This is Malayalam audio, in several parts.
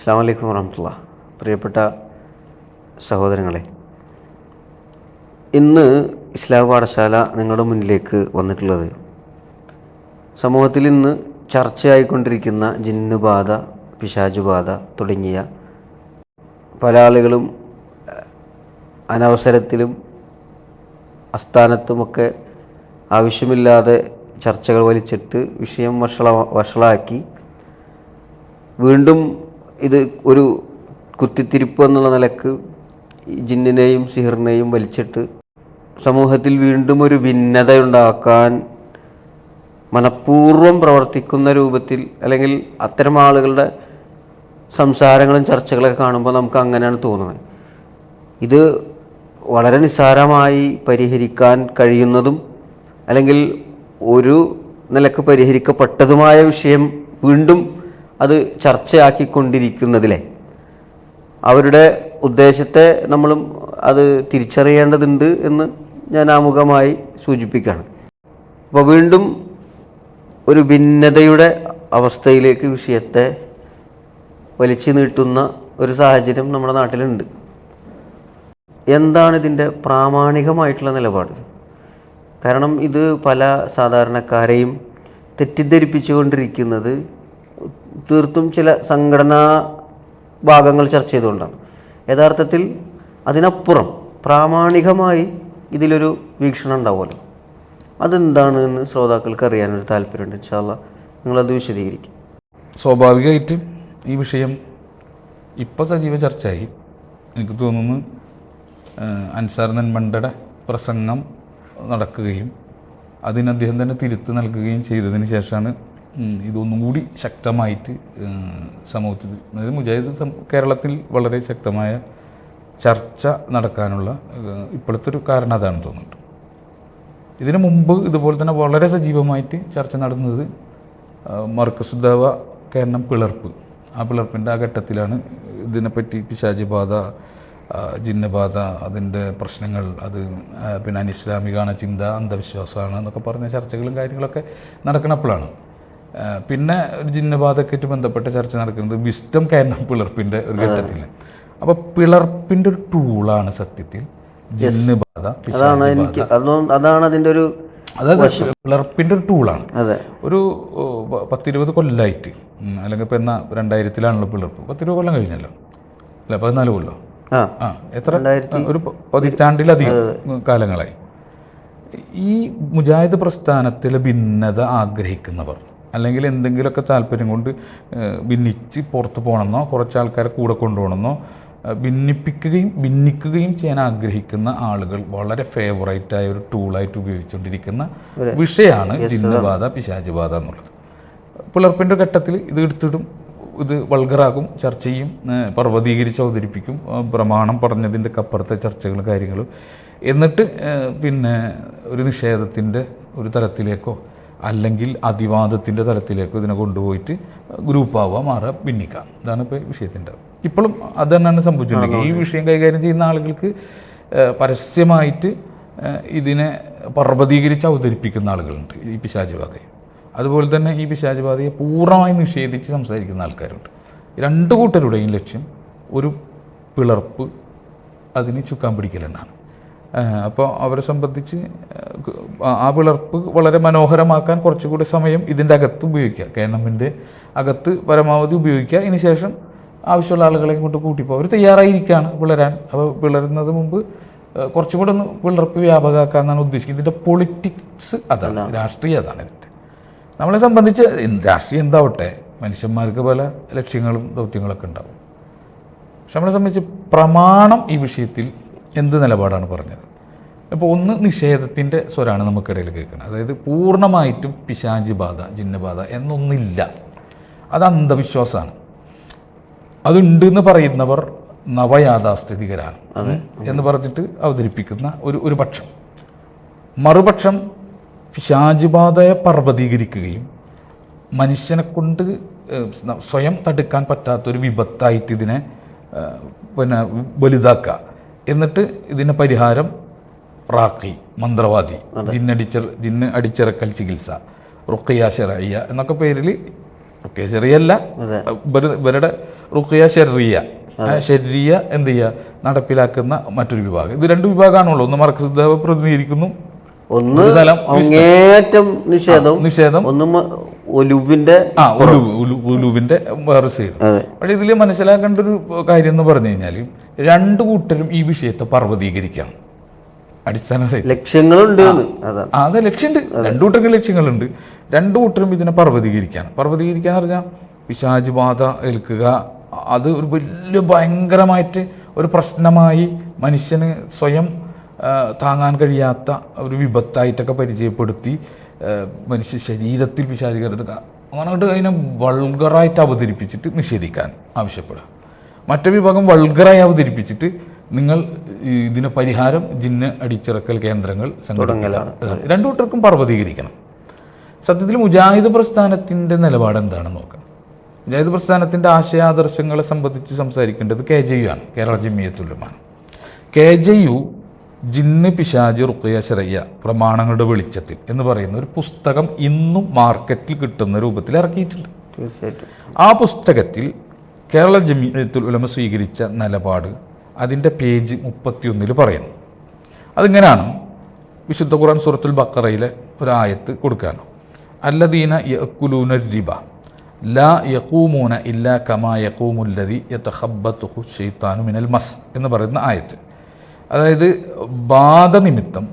അസ്സലാമു അലൈക്കും വറഹ്മത്തുള്ളാഹി. പ്രിയപ്പെട്ട സഹോദരങ്ങളെ, ഇന്ന് ഇസ്ലാം പാഠശാല നിങ്ങളുടെ മുന്നിലേക്ക് വന്നിട്ടുള്ളത് സമൂഹത്തിൽ ഇന്ന് ചർച്ചയായിക്കൊണ്ടിരിക്കുന്ന ജിന്നുബാധ, പിശാചുബാധ തുടങ്ങിയ പല ആളുകളും അനവസരത്തിലും അസ്ഥാനത്തുമൊക്കെ ആവശ്യമില്ലാതെ ചർച്ചകൾ വലിച്ചിട്ട് വിഷയം വഷളാക്കി വീണ്ടും ഇത് ഒരു കുത്തിത്തിരിപ്പ് എന്നുള്ള നിലക്ക് ജിന്നിനെയും സിഹിറിനെയും വലിച്ചിട്ട് സമൂഹത്തിൽ വീണ്ടും ഒരു ഭിന്നതയുണ്ടാക്കാൻ മനഃപൂർവ്വം പ്രവർത്തിക്കുന്ന രൂപത്തിൽ, അല്ലെങ്കിൽ അത്തരം ആളുകളുടെ സംസാരങ്ങളും ചർച്ചകളൊക്കെ കാണുമ്പോൾ നമുക്ക് അങ്ങനെയാണ് തോന്നുന്നത്. ഇത് വളരെ നിസ്സാരമായി പരിഹരിക്കാൻ കഴിയുന്നതും അല്ലെങ്കിൽ ഒരു നിലക്ക് പരിഹരിക്കപ്പെട്ടതുമായ വിഷയം വീണ്ടും അത് ചർച്ചയാക്കിക്കൊണ്ടിരിക്കുന്നതിലെ അവരുടെ ഉദ്ദേശത്തെ നമ്മളും അത് തിരിച്ചറിയേണ്ടതുണ്ട് എന്ന് ഞാൻ ആമുഖമായി സൂചിപ്പിക്കുകയാണ്. അപ്പോൾ വീണ്ടും ഒരു ഭിന്നതയുടെ അവസ്ഥയിലേക്ക് വിഷയത്തെ വലിച്ചു നീട്ടുന്ന ഒരു സാഹചര്യം നമ്മുടെ നാട്ടിലുണ്ട്. എന്താണ് ഇതിൻ്റെ പ്രാമാണികമായിട്ടുള്ള നിലപാട്? കാരണം ഇത് പല സാധാരണക്കാരെയും തെറ്റിദ്ധരിപ്പിച്ചുകൊണ്ടിരിക്കുന്നത് തീർത്തും ചില സംഘടനാ ഭാഗങ്ങൾ ചർച്ച ചെയ്തുകൊണ്ടാണ്. യഥാർത്ഥത്തിൽ അതിനപ്പുറം പ്രാമാണികമായി ഇതിലൊരു വീക്ഷണം ഉണ്ടാവുമല്ലോ. അതെന്താണ് എന്ന് ശ്രോതാക്കൾക്ക് അറിയാനൊരു താല്പര്യമുണ്ട്. ഇൻഷാ അല്ലാഹ് നിങ്ങളത് വിശദീകരിക്കും. സ്വാഭാവികമായിട്ടും ഈ വിഷയം ഇപ്പോൾ സജീവ ചർച്ചയായി. എനിക്ക് തോന്നുന്നു അൻസാർ നെന്മണ്ടയുടെ പ്രസംഗം നടക്കുകയും അതിന് അദ്ദേഹം തന്നെ തിരുത്ത് നൽകുകയും ചെയ്തതിന് ശേഷമാണ് ഇതൊന്നും കൂടി ശക്തമായിട്ട് സമൂഹത്തിൽ, അതായത് മുജാഹിദ് കേരളത്തിൽ വളരെ ശക്തമായ ചർച്ച നടക്കാനുള്ള ഇപ്പോഴത്തെ ഒരു കാരണം അതാണെന്ന് തോന്നുന്നുണ്ട്. ഇതിനു മുമ്പ് ഇതുപോലെ തന്നെ വളരെ സജീവമായിട്ട് ചർച്ച നടന്നത് മർക്കസുദ്ദാവ കേരളം പിളർപ്പ്, ആ പിളർപ്പിൻ്റെ ആ ഘട്ടത്തിലാണ് ഇതിനെപ്പറ്റി പിശാചുബാധ, ജിന്നബാധ, അതിൻ്റെ പ്രശ്നങ്ങൾ, അത് പിന്നെ അനിസ്ലാമികമാണ്, ചിന്ത, അന്ധവിശ്വാസമാണ് എന്നൊക്കെ പറഞ്ഞ ചർച്ചകളും കാര്യങ്ങളൊക്കെ നടക്കണപ്പോഴാണ് പിന്നെ ഒരു ജിന്നബാധയൊക്കെ ആയിട്ട് ബന്ധപ്പെട്ട ചർച്ച നടക്കുന്നത് വിസ്ഡം കേരളം പിളർപ്പിൻ്റെ ഒരു ഘട്ടത്തിൽ. അപ്പോൾ പിളർപ്പിൻ്റെ ഒരു ടൂളാണ് സത്യത്തിൽ ജിന്നബാധ. അതാണ് അതിൻ്റെ ഒരു, അതായത് പിളർപ്പിൻ്റെ ഒരു ടൂളാണ്. ഒരു 10-20 കൊല്ലമായിട്ട്, അല്ലെങ്കിൽ ഇപ്പം എന്നാ 2000-ലാണല്ലോ പിളർപ്പ്, 10-20 കൊല്ലം കഴിഞ്ഞല്ലോ അല്ല, 14 കൊല്ലം, എത്ര, ഒരു 10 പതിറ്റാണ്ടിലധികം കാലങ്ങളായി ഈ മുജാഹിദ് പ്രസ്ഥാനത്തിലെ ഭിന്നത ആഗ്രഹിക്കുന്നവർ, അല്ലെങ്കിൽ എന്തെങ്കിലുമൊക്കെ താല്പര്യം കൊണ്ട് ഭിന്നിച്ച് പുറത്ത് പോകണമെന്നോ കുറച്ച് ആൾക്കാരെ കൂടെ കൊണ്ടുപോകണമെന്നോ ഭിന്നിക്കുകയും ചെയ്യാൻ ആഗ്രഹിക്കുന്ന ആളുകൾ വളരെ ഫേവറേറ്റായ ഒരു ടൂളായിട്ട് ഉപയോഗിച്ചുകൊണ്ടിരിക്കുന്ന വിഷയമാണ് ജിന്നബാധ, പിശാചുബാധ എന്നുള്ളത്. പിളർപ്പിൻ്റെ ഘട്ടത്തിൽ ഇത് എടുത്തിടും, ഇത് വൾഗറാകും, ചർച്ച ചെയ്യും, പർവ്വതീകരിച്ച് അവതരിപ്പിക്കും, പ്രമാണം പറഞ്ഞതിൻ്റെ അപ്പുറത്തെ ചർച്ചകൾ, കാര്യങ്ങൾ, എന്നിട്ട് പിന്നെ ഒരു നിഷേധത്തിൻ്റെ ഒരു തലത്തിലേക്കോ അല്ലെങ്കിൽ അതിവാദത്തിൻ്റെ തലത്തിലേക്കോ ഇതിനെ കൊണ്ടുപോയിട്ട് ഗ്രൂപ്പാവുക, മാറുക, ഭിന്നിക്കുക. ഇതാണ് ഇപ്പോൾ വിഷയത്തിൻ്റെ. ഇപ്പോഴും അത് തന്നെയാണ് സംഭവിച്ചിട്ടുണ്ടെങ്കിൽ ഈ വിഷയം കൈകാര്യം ചെയ്യുന്ന ആളുകൾക്ക് പരസ്യമായിട്ട് ഇതിനെ പർവ്വതീകരിച്ച് അവതരിപ്പിക്കുന്ന ആളുകളുണ്ട്, ഈ പിശാചുബാധയെ. അതുപോലെ തന്നെ ഈ പിശാചുബാധയെ പൂർണ്ണമായി നിഷേധിച്ച് സംസാരിക്കുന്ന ആൾക്കാരുണ്ട്. രണ്ട് കൂട്ടരുടെയും ലക്ഷ്യം ഒരു പിളർപ്പ്, അതിന് ചുക്കാൻ പിടിക്കലെന്നാണ്. അപ്പോൾ അവരെ സംബന്ധിച്ച് ആ പിളർപ്പ് വളരെ മനോഹരമാക്കാൻ കുറച്ചുകൂടി സമയം ഇതിൻ്റെ അകത്ത് ഉപയോഗിക്കുക, കേരളത്തിൻ്റെ അകത്ത് പരമാവധി ഉപയോഗിക്കുക. ഇതിന് ശേഷം ആവശ്യമുള്ള ആളുകളെ കൊണ്ട് കൂട്ടിപ്പോൾ അവർ തയ്യാറായിരിക്കുകയാണ് പിളരാൻ. അപ്പോൾ പിളരുന്നത് മുമ്പ് കുറച്ചും കൂടെ ഒന്ന് പിളർപ്പ് വ്യാപകമാക്കാമെന്നാണ് ഉദ്ദേശിക്കുന്നത്. ഇതിൻ്റെ പൊളിറ്റിക്സ് അതാണ്, രാഷ്ട്രീയം അതാണ് ഇതിൻ്റെ. നമ്മളെ സംബന്ധിച്ച് രാഷ്ട്രീയം എന്താവട്ടെ, മനുഷ്യന്മാർക്ക് പല ലക്ഷ്യങ്ങളും ദൗത്യങ്ങളൊക്കെ ഉണ്ടാവും. പക്ഷെ നമ്മളെ സംബന്ധിച്ച് പ്രമാണം ഈ വിഷയത്തിൽ എന്ത് നിലപാടാണ് പറഞ്ഞത്? ഇപ്പോൾ ഒന്ന്, നിഷേധത്തിൻ്റെ സ്വരാണ് നമുക്കിടയിൽ കേൾക്കുന്നത്. അതായത് പൂർണ്ണമായിട്ടും പിശാചുബാധ, ജിന്നബാധ എന്നൊന്നില്ല, അത് അന്ധവിശ്വാസമാണ്. അതുണ്ടെന്ന് പറയുന്നവർ നവയാഥാസ്ഥിതികരാണ് എന്ന് പറഞ്ഞിട്ട് അവതരിപ്പിക്കുന്ന ഒരു പക്ഷം. മറുപക്ഷം പിശാചുബാധയെ പർവ്വതീകരിക്കുകയും മനുഷ്യനെ കൊണ്ട് സ്വയം തടുക്കാൻ പറ്റാത്തൊരു വിപത്തായിട്ട് ഇതിനെ പിന്നെ വലുതാക്കുക, എന്നിട്ട് ഇതിന് പരിഹാരം റാഖി, മന്ത്രവാദി, ജിന്ന് അടിച്ചിറക്കൽ ചികിത്സ, റുഖിയ ശരയ്യ എന്നൊക്കെ പേരിൽ, റുഖിയ ശരയ്യല്ല, ഇവരുടെ റുഖിയ ശരിയ, ശരിയ എന്ത് ചെയ്യുക, നടപ്പിലാക്കുന്ന മറ്റൊരു വിഭാഗം. ഇത് രണ്ട് വിഭാഗമാണുള്ളൂ. ഒന്ന് മർക്കസ് പ്രതിനിധീകരിക്കുന്നു, ഒന്ന് അങ്ങേയറ്റം നിഷേധം, ഒന്നും ഒലുവിന്റെ ഉലുവിന്റെ വേറെ സൈഡ്. പക്ഷെ ഇതിൽ മനസ്സിലാക്കേണ്ട ഒരു കാര്യം എന്ന് പറഞ്ഞു കഴിഞ്ഞാൽ രണ്ടു കൂട്ടരും ഈ വിഷയത്തെ പർവ്വതീകരിക്കുകയാണ്. അടിസ്ഥാന ലക്ഷ്യങ്ങളുണ്ട്, അതെ, ലക്ഷ്യമുണ്ട്, രണ്ടു കൂട്ടർക്ക് ലക്ഷ്യങ്ങളുണ്ട്. രണ്ടു കൂട്ടരും ഇതിനെ പർവ്വതീകരിക്കുകയാണ്. പർവ്വതീകരിക്കുക എന്ന് പറഞ്ഞാൽ പിശാച് ബാധ ഏൽക്കുക, അത് ഒരു വലിയ ഭയങ്കരമായിട്ട് ഒരു പ്രശ്നമായി മനുഷ്യന് സ്വയം താങ്ങാൻ കഴിയാത്ത ഒരു വിപത്തായിട്ടൊക്കെ പരിചയപ്പെടുത്തി മനുഷ്യ ശരീരത്തിൽ പിശാച് കയറുക, അങ്ങോട്ട് അതിനെ വൾഗറായിട്ട് അവതരിപ്പിച്ചിട്ട് നിഷേധിക്കാൻ ആവശ്യപ്പെടുക. മറ്റു വിഭാഗം വൾഗറായി അവതരിപ്പിച്ചിട്ട് നിങ്ങൾ ഇതിന് പരിഹാരം ജിന്ന് അടിച്ചിറക്കൽ കേന്ദ്രങ്ങൾ സംഘടനകളാണ്. രണ്ടു കൂട്ടർക്കും പർവ്വതീകരിക്കണം. സത്യത്തിൽ മുജാഹിദ് പ്രസ്ഥാനത്തിൻ്റെ നിലപാട് എന്താണെന്ന് നോക്കാം. മുജാഹിദ് പ്രസ്ഥാനത്തിൻ്റെ ആശയാദർശങ്ങളെ സംബന്ധിച്ച് സംസാരിക്കേണ്ടത് KJU ആണ്, കേരള ജമിയത്തുൽ ഉലമ. KJU ജിന്ന് പിശാച് റുഖിയ ശരയ്യ പ്രമാണങ്ങളുടെ വെളിച്ചത്തിൽ എന്ന് പറയുന്ന ഒരു പുസ്തകം ഇന്നും മാർക്കറ്റിൽ കിട്ടുന്ന രൂപത്തിൽ ഇറക്കിയിട്ടുണ്ട്. തീർച്ചയായിട്ടും ആ പുസ്തകത്തിൽ കേരള ജമിയത്തുൽ ഉലമ സ്വീകരിച്ച നിലപാട് അതിൻ്റെ പേജ് 31 പറയുന്നു. അതിങ്ങനെയാണ്. വിശുദ്ധ ഖുർആൻ സൂറത്തുൽ ബഖറയിലെ ഒരു ആയത്ത് കൊടുക്കാനോ, അല്ലദീന യഅ്കുലൂന റിബ ലാ യഖൂമൂന ഇല്ലാ കമാ യഖൂമുല്ലദി യതഖബ്ബതുഹു ശൈത്താനു മിനൽ മസ് എന്ന് പറയുന്ന ആയത്ത്. അതായത് ബാധ നിമിത്തം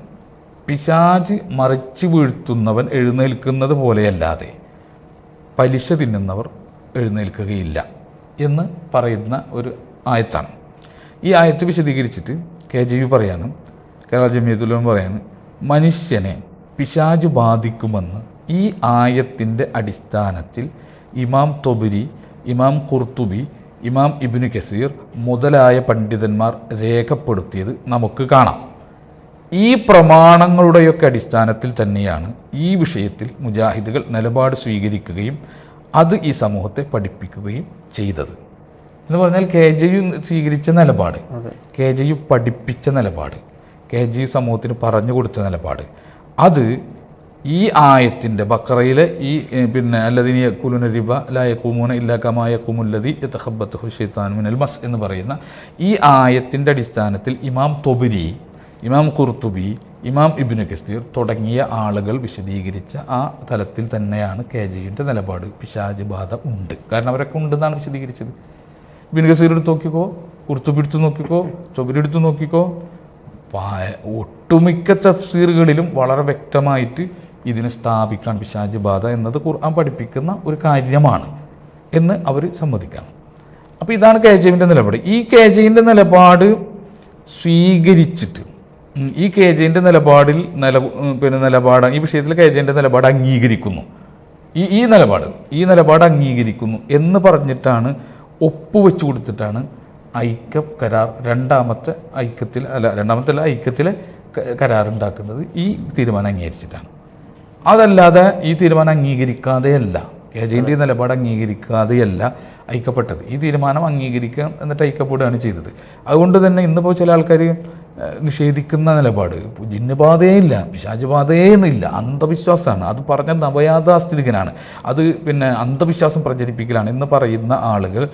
പിശാച് മറിച്ച് വീഴ്ത്തുന്നവൻ എഴുന്നേൽക്കുന്നത് പോലെയല്ലാതെ പലിശ തിന്നുന്നവർ എഴുന്നേൽക്കുകയില്ല എന്ന് പറയുന്ന ഒരു ആയത്താണ്. ഈ ആയത്ത് വിശദീകരിച്ചിട്ട് KJU പറയാണ്, കേരള ജമിയത്തുൽ ഉലമ പറയാണ്, മനുഷ്യനെ പിശാച് ബാധിക്കുമെന്ന് ഈ ആയത്തിൻ്റെ അടിസ്ഥാനത്തിൽ ഇമാം തൊബരി, ഇമാം ഖുർത്തുബി, ഇമാം ഇബ്നു കസീർ മുതലായ പണ്ഡിതന്മാർ രേഖപ്പെടുത്തിയത് നമുക്ക് കാണാം. ഈ പ്രമാണങ്ങളുടെയൊക്കെ അടിസ്ഥാനത്തിൽ തന്നെയാണ് ഈ വിഷയത്തിൽ മുജാഹിദുകൾ നിലപാട് സ്വീകരിക്കുകയും അത് ഈ സമൂഹത്തെ പഠിപ്പിക്കുകയും ചെയ്തത്. എന്ന് പറഞ്ഞാൽ KJU സ്വീകരിച്ച നിലപാട്, KJU പഠിപ്പിച്ച നിലപാട്, KJU സമൂഹത്തിന് പറഞ്ഞു കൊടുത്ത നിലപാട്, അത് ഈ ആയത്തിൻ്റെ ബഖറയിലെ ഈ അല്ലദീന യഅ്കുലൂന റിബ ലാ യഖൂമൂന ഇല്ലാ കമാ യഖൂമുല്ലദി യതഖബ്ബതുഹു ശൈത്താനു മിനൽ മസ് എന്ന് പറയുന്ന ഈ ആയത്തിൻ്റെ അടിസ്ഥാനത്തിൽ ഇമാം തൊബരി, ഇമാം ഖുർത്തുബി, ഇമാം ഇബ്നു കസീർ തുടങ്ങിയ ആളുകൾ വിശദീകരിച്ച ആ തലത്തിൽ തന്നെയാണ് KJUവിൻ്റെ നിലപാട്. പിശാച് ബാധ ഉണ്ട്, കാരണം അവരൊക്കെ ഉണ്ടെന്നാണ് വിശദീകരിച്ചത്. ഇബ്നു കസീർ എടുത്ത് നോക്കിക്കോ, ഖുർത്തുബി എടുത്ത് നോക്കിക്കോ, തൊബരി എടുത്ത് നോക്കിക്കോ, ഒട്ടുമിക്ക തഫ്സീറുകളിലും വളരെ വ്യക്തമായിട്ട് ഇതിനെ സ്ഥാപിക്കാൻ പിശാച് ബാധ എന്നത് ഖുർആൻ പഠിപ്പിക്കുന്ന ഒരു കാര്യമാണ് എന്ന് അവർ സമ്മതിക്കണം. അപ്പോൾ ഇതാണ് KJUവിൻ്റെ നിലപാട്. ഈ KJUവിൻ്റെ നിലപാട് സ്വീകരിച്ചിട്ട് ഈ KJUവിൻ്റെ നിലപാടിൽ നിലപാട് ഈ വിഷയത്തിൽ KJUവിൻ്റെ നിലപാട് അംഗീകരിക്കുന്നു, ഈ നിലപാട് അംഗീകരിക്കുന്നു എന്ന് പറഞ്ഞിട്ടാണ് ഒപ്പുവെച്ച് കൊടുത്തിട്ടാണ് ഐക്യ കരാർ രണ്ടാമത്തെ ഐക്യത്തിലെ കരാറുണ്ടാക്കുന്നത്. ഈ തീരുമാനം അംഗീകരിച്ചിട്ടാണ്. അതല്ലാതെ ഈ തീരുമാനം അംഗീകരിക്കാതെയല്ല, KJUവിൻ്റെ നിലപാട് അംഗീകരിക്കാതെയല്ല ഐക്യപ്പെട്ടത്. ഈ തീരുമാനം അംഗീകരിക്കുക എന്നിട്ട് ഐക്യപ്പെടുകയാണ് ചെയ്തത്. അതുകൊണ്ട് തന്നെ ഇന്നിപ്പോൾ ചില ആൾക്കാർ നിഷേധിക്കുന്ന നിലപാട് ജിന്നുബാധയേ ഇല്ല, പിശാച് ബാധയേ എന്നില്ല, അന്ധവിശ്വാസമാണ്, അത് പറഞ്ഞ നവയാഥാസ്ഥിതികനാണ്, അത് അന്ധവിശ്വാസം പ്രചരിപ്പിക്കലാണ് എന്ന് പറയുന്ന ആളുകൾ,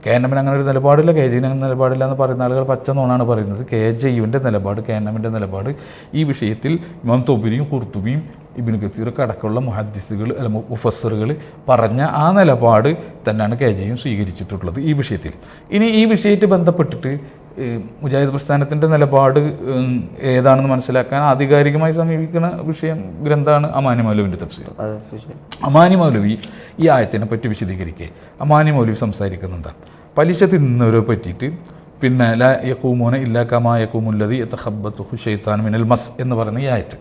KNM അങ്ങനെ ഒരു നിലപാടില്ല, KJUവിന് അങ്ങനെ നിലപാടില്ല എന്ന് പറയുന്ന ആളുകൾ പച്ച നോണാണ് പറയുന്നത്. KJUവിൻ്റെ നിലപാട്, KNMൻ്റെ നിലപാട് ഈ വിഷയത്തിൽ ഇമാം തൊബരിയും ഖുർത്തുബിയും ഇബ്നു കസീറൊക്കെ അടക്കമുള്ള മുഹദ്ദിസുകൾ മുഫസ്സിറുകൾ പറഞ്ഞ ആ നിലപാട് തന്നെയാണ് KJU സ്വീകരിച്ചിട്ടുള്ളത് ഈ വിഷയത്തിൽ. ഇനി ഈ വിഷയത്തിൽ ബന്ധപ്പെട്ടിട്ട് മുജാഹിദ് പ്രസ്ഥാനത്തിൻ്റെ നിലപാട് ഏതാണെന്ന് മനസ്സിലാക്കാൻ ആധികാരികമായി സമീപിക്കുന്ന ഗ്രന്ഥമാണ് അമാനി മൗലവിൻ്റെ തഫ്സീർ. അമാനി മൗലവി ഈ ആയത്തിനെ പറ്റി വിശദീകരിക്കുക. അമാനി മൗലവി സംസാരിക്കുന്നുണ്ട് പലിശ തിന്നവരെ പറ്റിയിട്ട്, ലാ യഖൂമൂന ഇല്ലാ കമാ യഖൂമുല്ലദി യതഖബ്ബതുഹു ശൈത്താനു മിനൽ മസ് എന്ന് പറയുന്ന ഈ ആയത്ത്,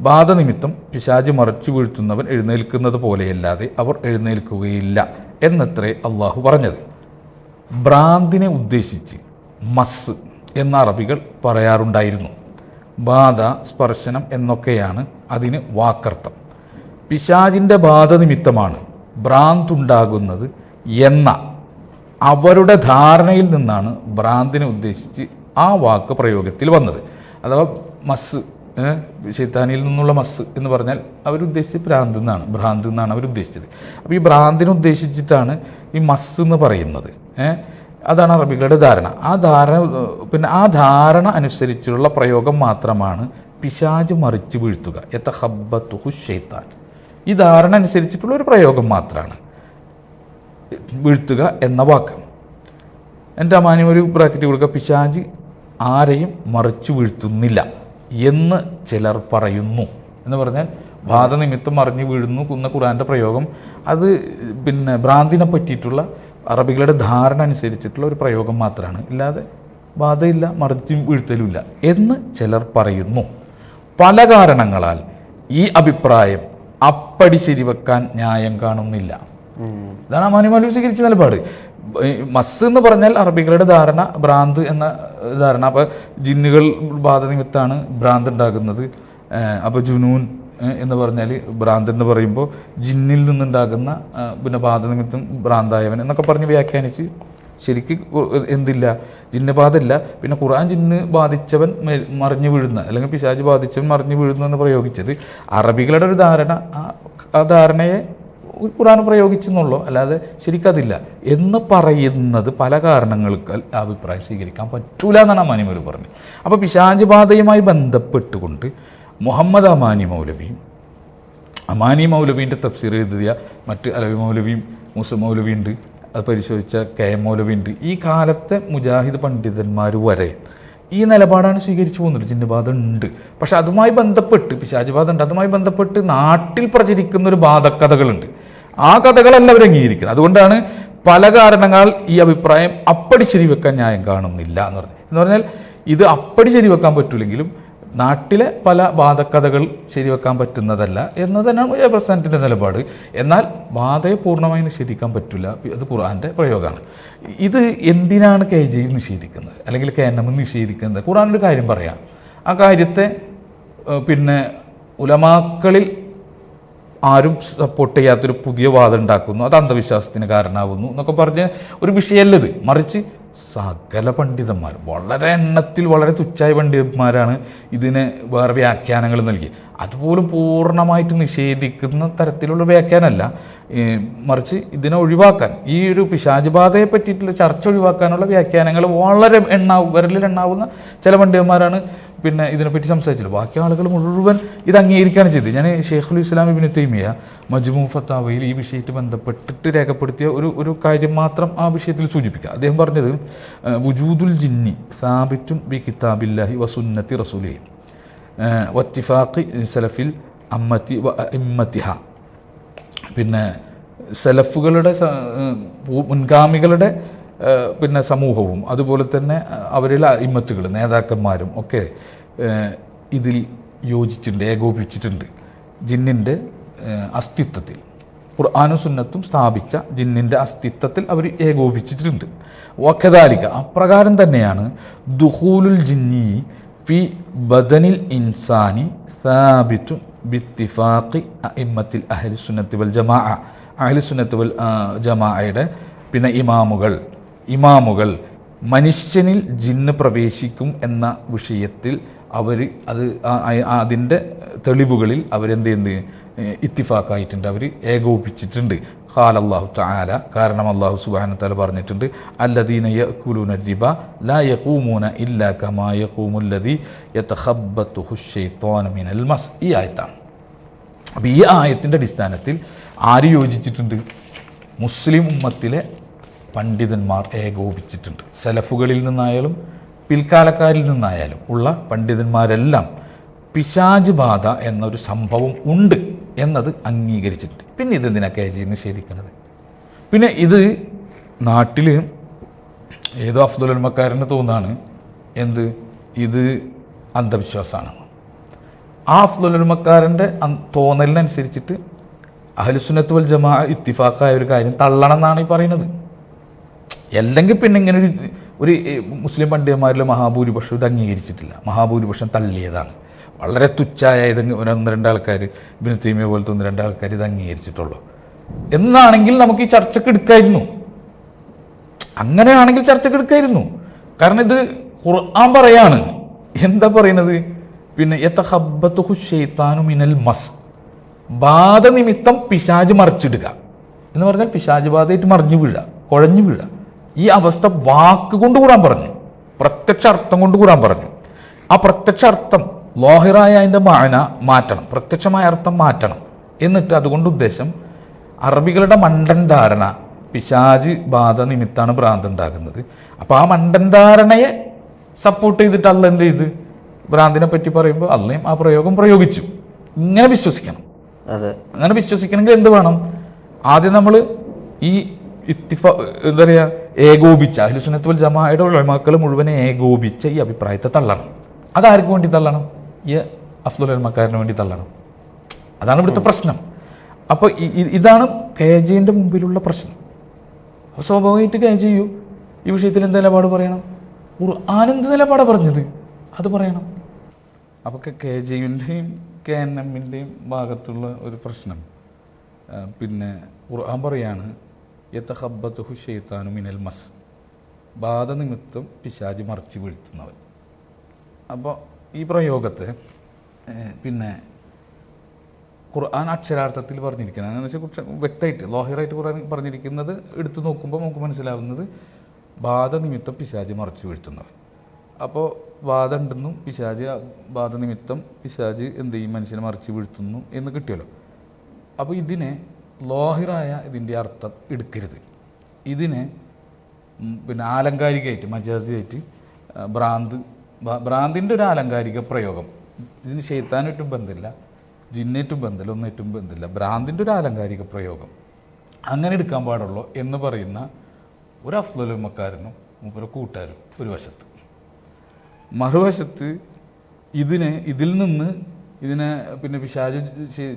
ബാധ നിമിത്തം പിശാച് മറച്ചു വീഴ്ത്തുന്നവൻ എഴുന്നേൽക്കുന്നത് പോലെയല്ലാതെ അവർ എഴുന്നേൽക്കുകയില്ല എന്നത്രേ അള്ളാഹു പറഞ്ഞത്. ഭ്രാന്തിനെ ഉദ്ദേശിച്ച് മസ് എന്ന അറബികൾ പറയാറുണ്ടായിരുന്നു. ബാധ, സ്പർശനം എന്നൊക്കെയാണ് അതിന് വാക്കർത്ഥം. പിശാചിൻ്റെ ബാധ നിമിത്തമാണ് ഭ്രാന്തുണ്ടാകുന്നത് എന്ന അവരുടെ ധാരണയിൽ നിന്നാണ് ഭ്രാന്തിനെ ഉദ്ദേശിച്ച് ആ വാക്ക് പ്രയോഗത്തിൽ വന്നത്. അഥവാ മസ്, ശൈത്താനിയിൽ നിന്നുള്ള മസ് എന്ന് പറഞ്ഞാൽ അവരുദ്ദേശിച്ചത് ഭ്രാന്ത് എന്നാണ് അവരുദ്ദേശിച്ചത്. അപ്പോൾ ഈ ഭ്രാന്തിനെ ഉദ്ദേശിച്ചിട്ടാണ് ഈ മസ് എന്ന് പറയുന്നത്. അതാണ് അറബികളുടെ ധാരണ. ആ ധാരണ അനുസരിച്ചുള്ള പ്രയോഗം മാത്രമാണ് പിശാച് മറിച്ച് വീഴ്ത്തുക. യതഖബ്ബതുഹു ശൈത്താൻ. ഈ ധാരണ അനുസരിച്ചിട്ടുള്ള ഒരു പ്രയോഗം മാത്രമാണ് വീഴ്ത്തുക എന്ന വാക്ക്. എൻ്റെ അമാനി ഒരു ബ്രാക്കറ്റ് കൊടുക്കുക, പിശാച് ആരെയും മറിച്ചു വീഴ്ത്തുന്നില്ല എന്ന് ചിലർ പറയുന്നു. എന്ന് പറഞ്ഞാൽ ബാധ നിമിത്തം മറിഞ്ഞു വീഴുന്നു എന്ന ഖുർആൻ്റെ പ്രയോഗം അത് ഭ്രാന്തിനെ പറ്റിയിട്ടുള്ള അറബികളുടെ ധാരണ അനുസരിച്ചിട്ടുള്ള ഒരു പ്രയോഗം മാത്രമാണ്, ഇല്ലാതെ ബാധയില്ല, മറിഞ്ഞു വീഴ്ത്തലുമില്ല എന്ന് ചിലർ പറയുന്നു. പല കാരണങ്ങളാൽ ഈ അഭിപ്രായം അപ്പടി ശരിവെക്കാൻ ന്യായം കാണുന്നില്ല. ഇതാണ് അമാനിമാലു സ്വീകരിച്ച നിലപാട്. മസ് എന്ന് പറഞ്ഞാൽ അറബികളുടെ ധാരണ ഭ്രാന്ത് എന്ന ധാരണ. അപ്പോൾ ജിന്നുകൾ ബാധ നിമിത്താണ് ഭ്രാന്ത് ഉണ്ടാകുന്നത്. അപ്പോൾ ജുനൂൻ എന്ന് പറഞ്ഞാൽ ഭ്രാന്ത് എന്ന് പറയുമ്പോൾ ജിന്നിൽ നിന്നുണ്ടാകുന്ന ബാധ നിമിത്തം ഭ്രാന്തായവൻ എന്നൊക്കെ പറഞ്ഞ് വ്യാഖ്യാനിച്ച് ശരിക്ക് എന്തില്ല, ജിന്നബാധയില്ല. പിന്നെ ഖുർആൻ ജിന്ന് ബാധിച്ചവൻ മറിഞ്ഞു വീഴുന്ന, അല്ലെങ്കിൽ പിശാച് ബാധിച്ചവൻ മറിഞ്ഞു വീഴുന്നു എന്ന് പ്രയോഗിച്ചത് അറബികളുടെ ഒരു ധാരണ. ആ ധാരണയെ ഖുർആൻ പ്രയോഗിച്ചെന്നുള്ളൂ, അല്ലാതെ ശരിക്കതില്ല എന്ന് പറയുന്നത് പല കാരണങ്ങൾക്ക് അഭിപ്രായം സ്വീകരിക്കാൻ പറ്റൂല എന്നാണ് അമാനി മൗലവി പറഞ്ഞത്. അപ്പോൾ പിശാച് ബാധയുമായി ബന്ധപ്പെട്ടുകൊണ്ട് മുഹമ്മദ് അമാനി മൗലവീൻ്റെ തഫ്സീർ എഴുതിയ മറ്റ് അലവി മൗലവിയും മൂസ മൗലവി ഉണ്ട്, അത് പരിശോധിച്ച KM മൗലവി ഉണ്ട്. ഈ കാലത്തെ മുജാഹിദ് പണ്ഡിതന്മാർ വരെ ഈ നിലപാടാണ് സ്വീകരിച്ചു പോകുന്നത്. ജിന്നുബാധ ഉണ്ട്, പക്ഷെ അതുമായി ബന്ധപ്പെട്ട് പിശാച് ബാധ ഉണ്ട്, അതുമായി ബന്ധപ്പെട്ട് നാട്ടിൽ പ്രചരിക്കുന്ന ഒരു ബാധക്കഥകളുണ്ട്. ആ കഥകളല്ല അവർ അംഗീകരിക്കുന്നത്. അതുകൊണ്ടാണ് പല കാരണങ്ങൾ ഈ അഭിപ്രായം അപ്പടി ശരിവെക്കാൻ ന്യായം കാണുന്നില്ല എന്ന് പറഞ്ഞാൽ ഇത് അപ്പടി ശരിവെക്കാൻ പറ്റില്ലെങ്കിലും നാട്ടിലെ പല ബാധക്കഥകൾ ശരിവെക്കാൻ പറ്റുന്നതല്ല എന്ന് തന്നെയാണ് പ്രസ്ഥാനത്തിൻ്റെ നിലപാട്. എന്നാൽ ബാധയെ പൂർണ്ണമായി നിഷേധിക്കാൻ പറ്റില്ല, അത് ഖുർആൻ്റെ പ്രയോഗമാണ്. ഇത് എന്തിനാണ് KJ നിഷേധിക്കുന്നത് അല്ലെങ്കിൽ KNM നിഷേധിക്കുന്നത്? ഖുർആനൊരു കാര്യം പറയാം, ആ കാര്യത്തെ ഉലമാക്കളിൽ ആരും സപ്പോർട്ട് ചെയ്യാത്തൊരു പുതിയ വാദം ഉണ്ടാക്കുന്നു, അത് അന്ധവിശ്വാസത്തിന് കാരണമാകുന്നു എന്നൊക്കെ പറഞ്ഞ് ഒരു വിഷയമല്ലത്. മറിച്ച് സകല പണ്ഡിതന്മാർ, വളരെ എണ്ണത്തിൽ വളരെ തുച്ഛായ പണ്ഡിതന്മാരാണ് ഇതിന് വേറെ വ്യാഖ്യാനങ്ങൾ നൽകി. അതുപോലും പൂർണ്ണമായിട്ട് നിഷേധിക്കുന്ന തരത്തിലുള്ള വ്യാഖ്യാനമല്ല, മറിച്ച് ഇതിനെ ഒഴിവാക്കാൻ, ഈ ഒരു പിശാച് ബാധയെ പറ്റിയിട്ടുള്ള ചർച്ച ഒഴിവാക്കാനുള്ള വ്യാഖ്യാനങ്ങൾ വളരെ വിരലിലെണ്ണാവുന്ന ചില പണ്ഡിതന്മാരാണ് ഇതിനെപ്പറ്റി സംസാരിച്ചത്. ബാക്കി ആളുകൾ മുഴുവൻ ഇത് അംഗീകരിക്കുകയാണ് ചെയ്തത്. ഞാൻ ഷെയ്ഖുൽ ഇസ്ലാം ഇബ്നു തൈമിയ മജ്മൂ ഫത്താവയിൽ ഈ വിഷയത്തിൽ ബന്ധപ്പെട്ടിട്ട് രേഖപ്പെടുത്തിയ ഒരു കാര്യം മാത്രം ആ വിഷയത്തിൽ സൂചിപ്പിക്കുക. അദ്ദേഹം പറഞ്ഞത് വുജൂദുൽ ജിന്നി സാബിത്തുൻ ബി കിതാബില്ലാഹി വസുന്നത്തി റസൂലിഹി വത്തിഫാഖി സലഫിൽ അമ്മത്തി വ ഇമ്മത്തിഹ. സലഫുകളുടെ മുൻഗാമികളുടെ സമൂഹവും അതുപോലെ തന്നെ അവരിലെ ഇമ്മത്തുകൾ നേതാക്കന്മാരും ഒക്കെ ഇതിൽ യോജിച്ചിട്ടുണ്ട്, ഏകോപിച്ചിട്ടുണ്ട്. ജിന്നിൻ്റെ അസ്തിത്വത്തിൽ ഖുർആനും സുന്നത്തും സ്ഥാപിച്ച ജിന്നിൻ്റെ അസ്തിത്വത്തിൽ അവർ ഏകോപിച്ചിട്ടുണ്ട്. വഖദാലിക അപ്രകാരം തന്നെയാണ് ദുഖൂലുൽ ജിന്നി ഫി ബദനിൽ ഇൻസാനി സാബിത്തു ബിത്തിഫാഖി അഇമ്മത്തിൽ അഹ്ലുസുന്നത്തി വൽ ജമാഅ. അഹ്ലുസുന്നത്തി വൽ ജമാഅയുടെ ഇമാമുകൾ മനുഷ്യനിൽ ജിന്ന് പ്രവേശിക്കും എന്ന വിഷയത്തിൽ അതിൻ്റെ തെളിവുകളിൽ അവരെന്ത് ഇത്തിഫാക്കായിട്ടുണ്ട്, അവർ ഏകോപിച്ചിട്ടുണ്ട്. ഖാല അല്ലാഹു തആല, കാരണം അല്ലാഹു സുബ്ഹാനഹു വ തആല പറഞ്ഞിട്ടുണ്ട്, അല്ലദീന യഅകുലൂന റിബ ലാ യഖൂമൂന ഇല്ലാ കമാ യഖൂമുല്ലദീ യതഖബ്ബതുഹു ശൈത്വാനു മിനൽ മസ്. ഈ ആയത്താണ്. അപ്പോൾ ഈ ആയത്തിൻ്റെ അടിസ്ഥാനത്തിൽ ആര് യോജിച്ചിട്ടുണ്ട്? മുസ്ലിം ഉമ്മത്തിലെ പണ്ഡിതന്മാർ ഏകോപിച്ചിട്ടുണ്ട്. സലഫുകളിൽ നിന്നായാലും പിൽക്കാലക്കാരിൽ നിന്നായാലും ഉള്ള പണ്ഡിതന്മാരെല്ലാം പിശാച് ബാധ എന്നൊരു സംഭവം ഉണ്ട് എന്നത് അംഗീകരിച്ചിട്ടുണ്ട്. പിന്നെ ഇതെന്തിനാ KJ നിഷേധിക്കുന്നത്? ഇത് നാട്ടിൽ ഏതോ അഫ്ദുൽ ഉലമക്കാരന് തോന്നാണ് ഇത് അന്ധവിശ്വാസമാണ്. ആ അഫ്ദുൽ ഉലമക്കാരൻ്റെ തോന്നലിനനുസരിച്ചിട്ട് അഹ്ലുസുന്നത്ത് വൽ ജമാഅ ഇത്തിഫാക്കായ ഒരു കാര്യം തള്ളണം എന്നാണ് ഈ പറയുന്നത്. അല്ലെങ്കിൽ ഇങ്ങനെ ഒരു മുസ്ലിം പണ്ഡിതന്മാരിലെ മഹാഭൂരിപക്ഷം ഇത് അംഗീകരിച്ചിട്ടില്ല, മഹാഭൂരിപക്ഷം തള്ളിയതാണ്. വളരെ തുച്ഛായ ഒന്ന് രണ്ട് ആൾക്കാർ, ഇബ്നു തൈമിയ പോലത്തെ ഒന്ന് രണ്ട് ആൾക്കാർ ഇത് അംഗീകരിച്ചിട്ടുള്ളൂ. എന്നാണെങ്കിൽ നമുക്ക് ഈ ചർച്ചയ്ക്ക് എടുക്കായിരുന്നു. അങ്ങനെയാണെങ്കിൽ ചർച്ചയ്ക്ക് എടുക്കായിരുന്നു. കാരണം ഇത് ഖുർആൻ പറയാണ്. എന്താ പറയുന്നത്? യതഖബ്ബതുഹു ശൈത്താനു മിനൽ മസ്. ബാധ നിമിത്തം പിശാച് മറിച്ചിടുക എന്ന് പറഞ്ഞാൽ പിശാച് ബാധയായിട്ട് മറിഞ്ഞു വീഴുക, കുഴഞ്ഞു വീഴുക. ഈ അവസ്ഥ വാക്കുകൊണ്ട് ഖുർആൻ പറഞ്ഞു, പ്രത്യക്ഷ അർത്ഥം കൊണ്ട് ഖുർആൻ പറഞ്ഞു. ആ പ്രത്യക്ഷ അർത്ഥം ലോഹിറായ അതിൻ്റെ മാന മാറ്റണം, പ്രത്യക്ഷമായ അർത്ഥം മാറ്റണം. എന്നിട്ട് അതുകൊണ്ട് ഉദ്ദേശം അറബികളുടെ മണ്ടൻ ധാരണ പിശാച് ബാധ നിമിത്താണ് ഭ്രാന്ത് ഉണ്ടാകുന്നത്. അപ്പോൾ ആ മണ്ടൻ ധാരണയെ സപ്പോർട്ട് ചെയ്തിട്ട് അല്ല എന്ത് ചെയ്ത് ഭ്രാന്തിനെ പറ്റി പറയുമ്പോൾ അല്ലയും ആ പ്രയോഗം പ്രയോഗിച്ചു. ഇങ്ങനെ വിശ്വസിക്കണം. അങ്ങനെ വിശ്വസിക്കണമെങ്കിൽ എന്ത് വേണം? ആദ്യം നമ്മൾ ഈ എന്താ പറയുക, ഏകോപിച്ച അഹ്ലു സുന്നത്ത് വൽ ജമാഅയുടെ ഉലമാക്കൾ മുഴുവൻ ഏകോപിച്ച ഈ അഭിപ്രായത്തെ തള്ളണം. അതാർക്ക് വേണ്ടി തള്ളണം? ഈ അഫ്ദുൽ ഉലമാക്കാരന് വേണ്ടി തള്ളണം. അതാണ് ഇവിടുത്തെ പ്രശ്നം. അപ്പോൾ ഇതാണ് KJന്റെ മുമ്പിലുള്ള പ്രശ്നം. സ്വാഭാവികമായിട്ട് KJ ഈ വിഷയത്തിൽ എന്ത് നിലപാട് പറയണം? ഖുർആൻ നിലപാടാണ് പറഞ്ഞത്, അത് പറയണം. അപ്പോൾ KJന്റെയും KNMന്റെയും ഭാഗത്തുള്ള ഒരു പ്രശ്നം, പിന്നെ ഖുർആൻ പറയാണ് യതഖബ്ബതുഹു ശൈത്താനു മിനൽ മസ്, ബാധ നിമിത്തം പിശാച് മറിച്ച് വീഴ്ത്തുന്നവൻ. അപ്പോൾ ഈ പ്രയോഗത്തെ പിന്നെ ഖുർആൻ അക്ഷരാർത്ഥത്തിൽ പറഞ്ഞിരിക്കുന്നത് എന്ന് വെച്ചാൽ വ്യക്തമായിട്ട് ലോഹിറായിട്ട് ഖുർആൻ പറഞ്ഞിരിക്കുന്നത് എടുത്തു നോക്കുമ്പോൾ നമുക്ക് മനസ്സിലാവുന്നത് ബാധ നിമിത്തം പിശാച് മറിച്ച് വീഴ്ത്തുന്നവൻ. അപ്പോൾ ബാധ ഉണ്ടെന്നും ബാധ നിമിത്തം പിശാച് എന്ത് ചെയ്യും, മനുഷ്യനെ മറിച്ച് വീഴ്ത്തുന്നു എന്ന് കിട്ടിയല്ലോ. അപ്പോൾ ഇതിനെ ലോഹിറായ ഇതിൻ്റെ അർത്ഥം എടുക്കരുത്. ഇതിനെ പിന്നെ ആലങ്കാരികമായിട്ട് മജാസിയായിട്ട് ഭ്രാന്തിൻ്റെ ഒരു ആലങ്കാരിക പ്രയോഗം, ഇതിന് ശൈത്താനായിട്ടും ബന്ധമില്ല, ജിന്നേറ്റും ബന്ധമില്ല, ഒന്നേറ്റും ബന്ധമില്ല, ഭ്രാന്തിൻ്റെ ഒരു ആലങ്കാരിക പ്രയോഗം അങ്ങനെ എടുക്കാൻ പാടുള്ളൂ എന്ന് പറയുന്ന ഒരു അഫ്ദൽ ഉലമാക്കാരനും മൂപ്പര കൂട്ടുകാരും ഒരു വശത്ത്. മറുവശത്ത് ഇതിൽ നിന്ന് പിന്നെ പിശാച്